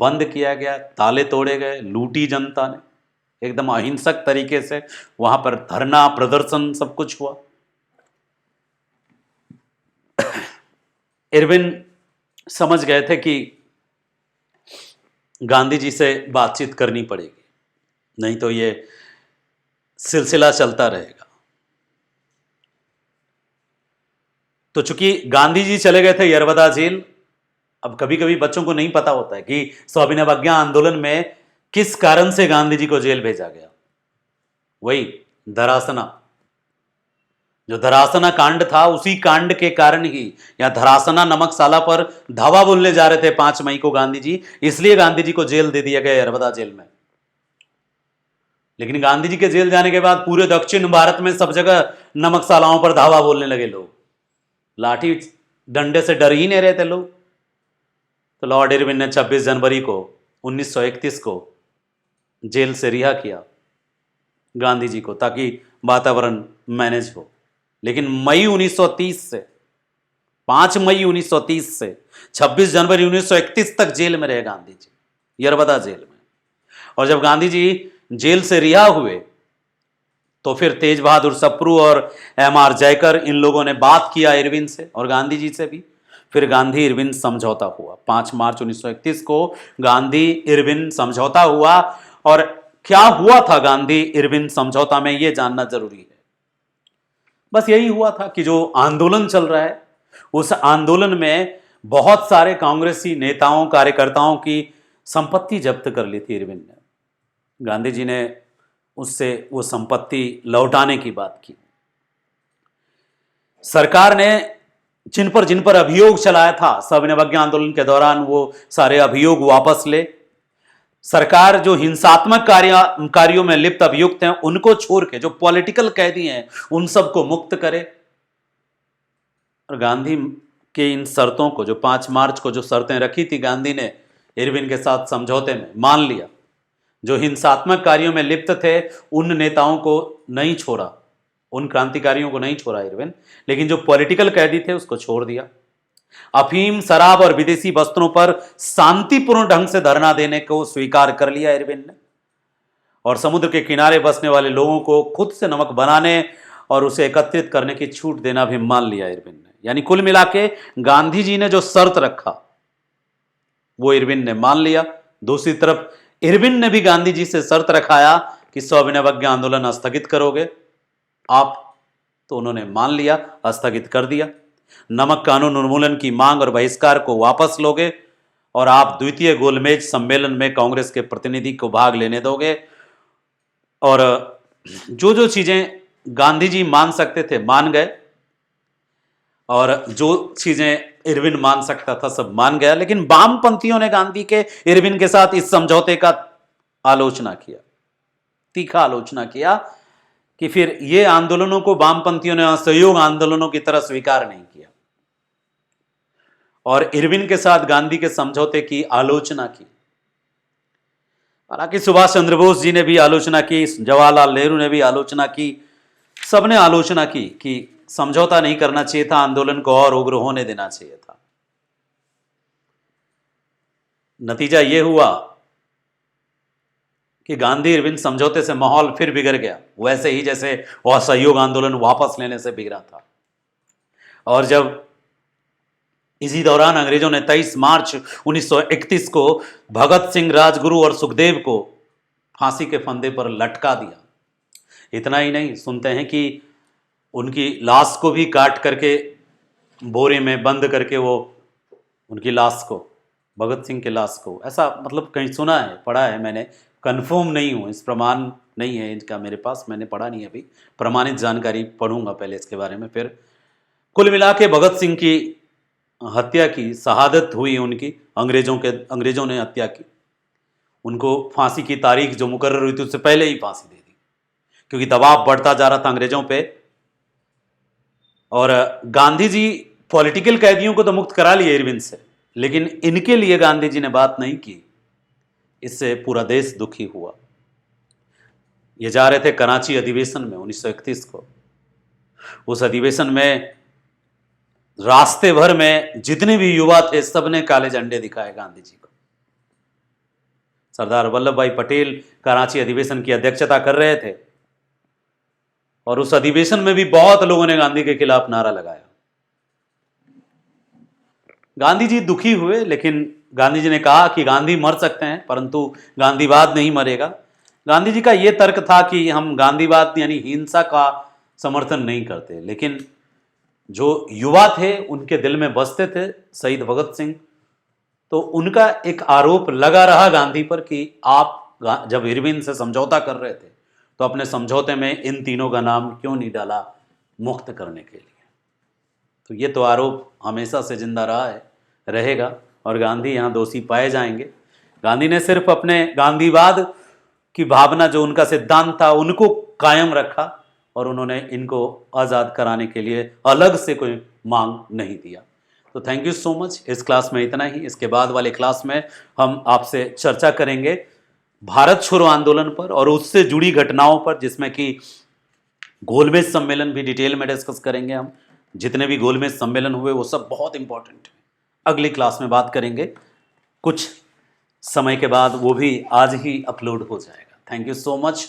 बंद किया गया, ताले तोड़े गए, लूटी जनता ने एकदम अहिंसक तरीके से। वहां पर धरना प्रदर्शन सब कुछ हुआ। इरविन समझ गए थे कि गांधी जी से बातचीत करनी पड़ेगी, नहीं तो ये सिलसिला चलता रहेगा। तो चूंकि गांधी जी चले गए थे यरबदा जेल, अब कभी कभी बच्चों को नहीं पता होता है कि स्वाभिनव आंदोलन में किस कारण से गांधी जी को जेल भेजा गया। वही धरासना, जो धरासना कांड था, उसी कांड के कारण ही, या धरासना नमकशाला पर धावा बोलने जा रहे थे 5 मई को गांधी जी, इसलिए गांधी जी को जेल दे दिया गया यरबदा जेल में। लेकिन गांधी जी के जेल जाने के बाद पूरे दक्षिण भारत में सब जगह नमकशालाओं पर धावा बोलने लगे लोग। लाठी डंडे से डर ही नहीं रहे थे लोग। तो लॉर्ड इरविन ने 26 जनवरी को 1931 को जेल से रिहा किया गांधी जी को, ताकि वातावरण मैनेज हो। लेकिन मई 1930 से 5 मई 1930 से 26 जनवरी 1931 तक जेल में रहे गांधी जी, यरबदा जेल में। और जब गांधी जी जेल से रिहा हुए तो फिर तेज बहादुर सप्रू और एम.आर. जयकर, इन लोगों ने बात किया इरविन से और गांधी जी से भी। फिर गांधी इरविन समझौता हुआ 5 मार्च 1931 को, गांधी इरविन समझौता हुआ। और क्या हुआ था गांधी इरविन समझौता में, यह जानना जरूरी है। बस यही हुआ था कि जो आंदोलन चल रहा है, उस आंदोलन में बहुत सारे कांग्रेसी नेताओं, कार्यकर्ताओं की संपत्ति जब्त कर ली थी इरविन ने। गांधी जी ने उससे वो संपत्ति लौटाने की बात की। सरकार ने जिन पर अभियोग चलाया था सविनय आंदोलन के दौरान, वो सारे अभियोग वापस ले। सरकार जो हिंसात्मक कार्यों में लिप्त अभियुक्त हैं उनको छोड़ के जो पॉलिटिकल कैदी हैं उन सबको मुक्त करे। और गांधी के इन शर्तों को, जो 5 मार्च को जो शर्तें रखी थी गांधी ने इरविन के साथ समझौते में, मान लिया। जो हिंसात्मक कार्यों में लिप्त थे उन नेताओं को नहीं छोड़ा, उन क्रांतिकारियों को नहीं छोड़ा इरविन, लेकिन जो पॉलिटिकल कैदी थे उसको छोड़ दिया। अफीम, शराब और विदेशी वस्त्रों पर शांतिपूर्ण ढंग से धरना देने को स्वीकार कर लिया इरविन ने। और समुद्र के किनारे बसने वाले लोगों को खुद से नमक बनाने और उसे एकत्रित करने की छूट देना भी मान लिया इरविन ने। यानी कुल मिला के गांधी जी ने जो शर्त रखा वो इरविन ने मान लिया। दूसरी तरफ इरविन ने भी गांधी जी से शर्त रखाया कि सविनय आंदोलन स्थगित करोगे आप, तो उन्होंने मान लिया, स्थगित कर दिया। नमक कानून उन्मूलन की मांग और बहिष्कार को वापस लोगे और आप द्वितीय गोलमेज सम्मेलन में कांग्रेस के प्रतिनिधि को भाग लेने दोगे। और जो जो चीजें गांधी जी मान सकते थे मान गए, और जो चीजें इरविन मान सकता था सब मान गया। लेकिन वामपंथियों ने गांधी के इरविन के साथ इस समझौते का आलोचना किया, तीखा आलोचना किया कि फिर ये आंदोलनों को वामपंथियों ने असहयोग आंदोलनों की तरह स्वीकार नहीं किया और इरविन के साथ गांधी के समझौते की आलोचना की। हालांकि सुभाष चंद्र बोस जी ने भी आलोचना की, जवाहरलाल नेहरू ने भी आलोचना की, सबने आलोचना की कि समझौता नहीं करना चाहिए था, आंदोलन को और उग्र होने देना चाहिए था। नतीजा यह हुआ कि गांधी इरविन समझौते से माहौल फिर बिगड़ गया, वैसे ही जैसे असहयोग आंदोलन वापस लेने से बिगड़ा था। और जब इसी दौरान अंग्रेजों ने 23 मार्च 1931 को भगत सिंह, राजगुरु और सुखदेव को फांसी के फंदे पर लटका दिया। इतना ही नहीं, सुनते हैं कि उनकी लाश को भी काट करके बोरे में बंद करके वो उनकी लाश को, भगत सिंह के लाश को, ऐसा मतलब कहीं सुना है, पढ़ा है मैंने, कंफर्म नहीं हूँ, इस प्रमाण नहीं है इनका मेरे पास, मैंने पढ़ा नहीं अभी, प्रमाणित जानकारी पढ़ूंगा पहले इसके बारे में। फिर कुल मिला के भगत सिंह की हत्या की, शहादत हुई उनकी, अंग्रेजों ने हत्या की। उनको फांसी की तारीख जो मुकर्रर हुई थी उससे पहले ही फांसी दे दी, क्योंकि दबाव बढ़ता जा रहा था अंग्रेजों पे। और गांधी जी पॉलिटिकल कैदियों को तो मुक्त करा लिए इरविन से, लेकिन इनके लिए गांधी जी ने बात नहीं की। इससे पूरा देश दुखी हुआ। ये जा रहे थे कराची अधिवेशन में 1931 को। उस अधिवेशन में रास्ते भर में जितने भी युवा थे सबने काले झंडे दिखाए गांधी जी को। सरदार वल्लभ भाई पटेल कराची अधिवेशन की अध्यक्षता कर रहे थे और उस अधिवेशन में भी बहुत लोगों ने गांधी के खिलाफ नारा लगाया। गांधी जी दुखी हुए, लेकिन गांधी जी ने कहा कि गांधी मर सकते हैं परंतु गांधीवाद नहीं मरेगा। गांधी जी का यह तर्क था कि हम गांधीवाद यानी हिंसा का समर्थन नहीं करते, लेकिन जो युवा थे उनके दिल में बसते थे शहीद भगत सिंह, तो उनका एक आरोप लगा रहा गांधी पर कि आप जब इरविन से समझौता कर रहे थे तो अपने समझौते में इन तीनों का नाम क्यों नहीं डाला मुक्त करने के लिए। तो ये तो आरोप हमेशा से जिंदा रहा है, रहेगा, और गांधी यहाँ दोषी पाए जाएंगे। गांधी ने सिर्फ अपने गांधीवाद की भावना, जो उनका सिद्धांत था, उनको कायम रखा और उन्होंने इनको आज़ाद कराने के लिए अलग से कोई मांग नहीं दिया। तो थैंक यू सो मच। इस क्लास में इतना ही। इसके बाद वाले क्लास में हम आपसे चर्चा करेंगे भारत छोड़ो आंदोलन पर और उससे जुड़ी घटनाओं पर, जिसमें कि गोलमेज सम्मेलन भी डिटेल में डिस्कस करेंगे हम। जितने भी गोलमेज सम्मेलन हुए वो सब बहुत इंपॉर्टेंट है, अगली क्लास में बात करेंगे। कुछ समय के बाद वो भी आज ही अपलोड हो जाएगा। Thank you so much.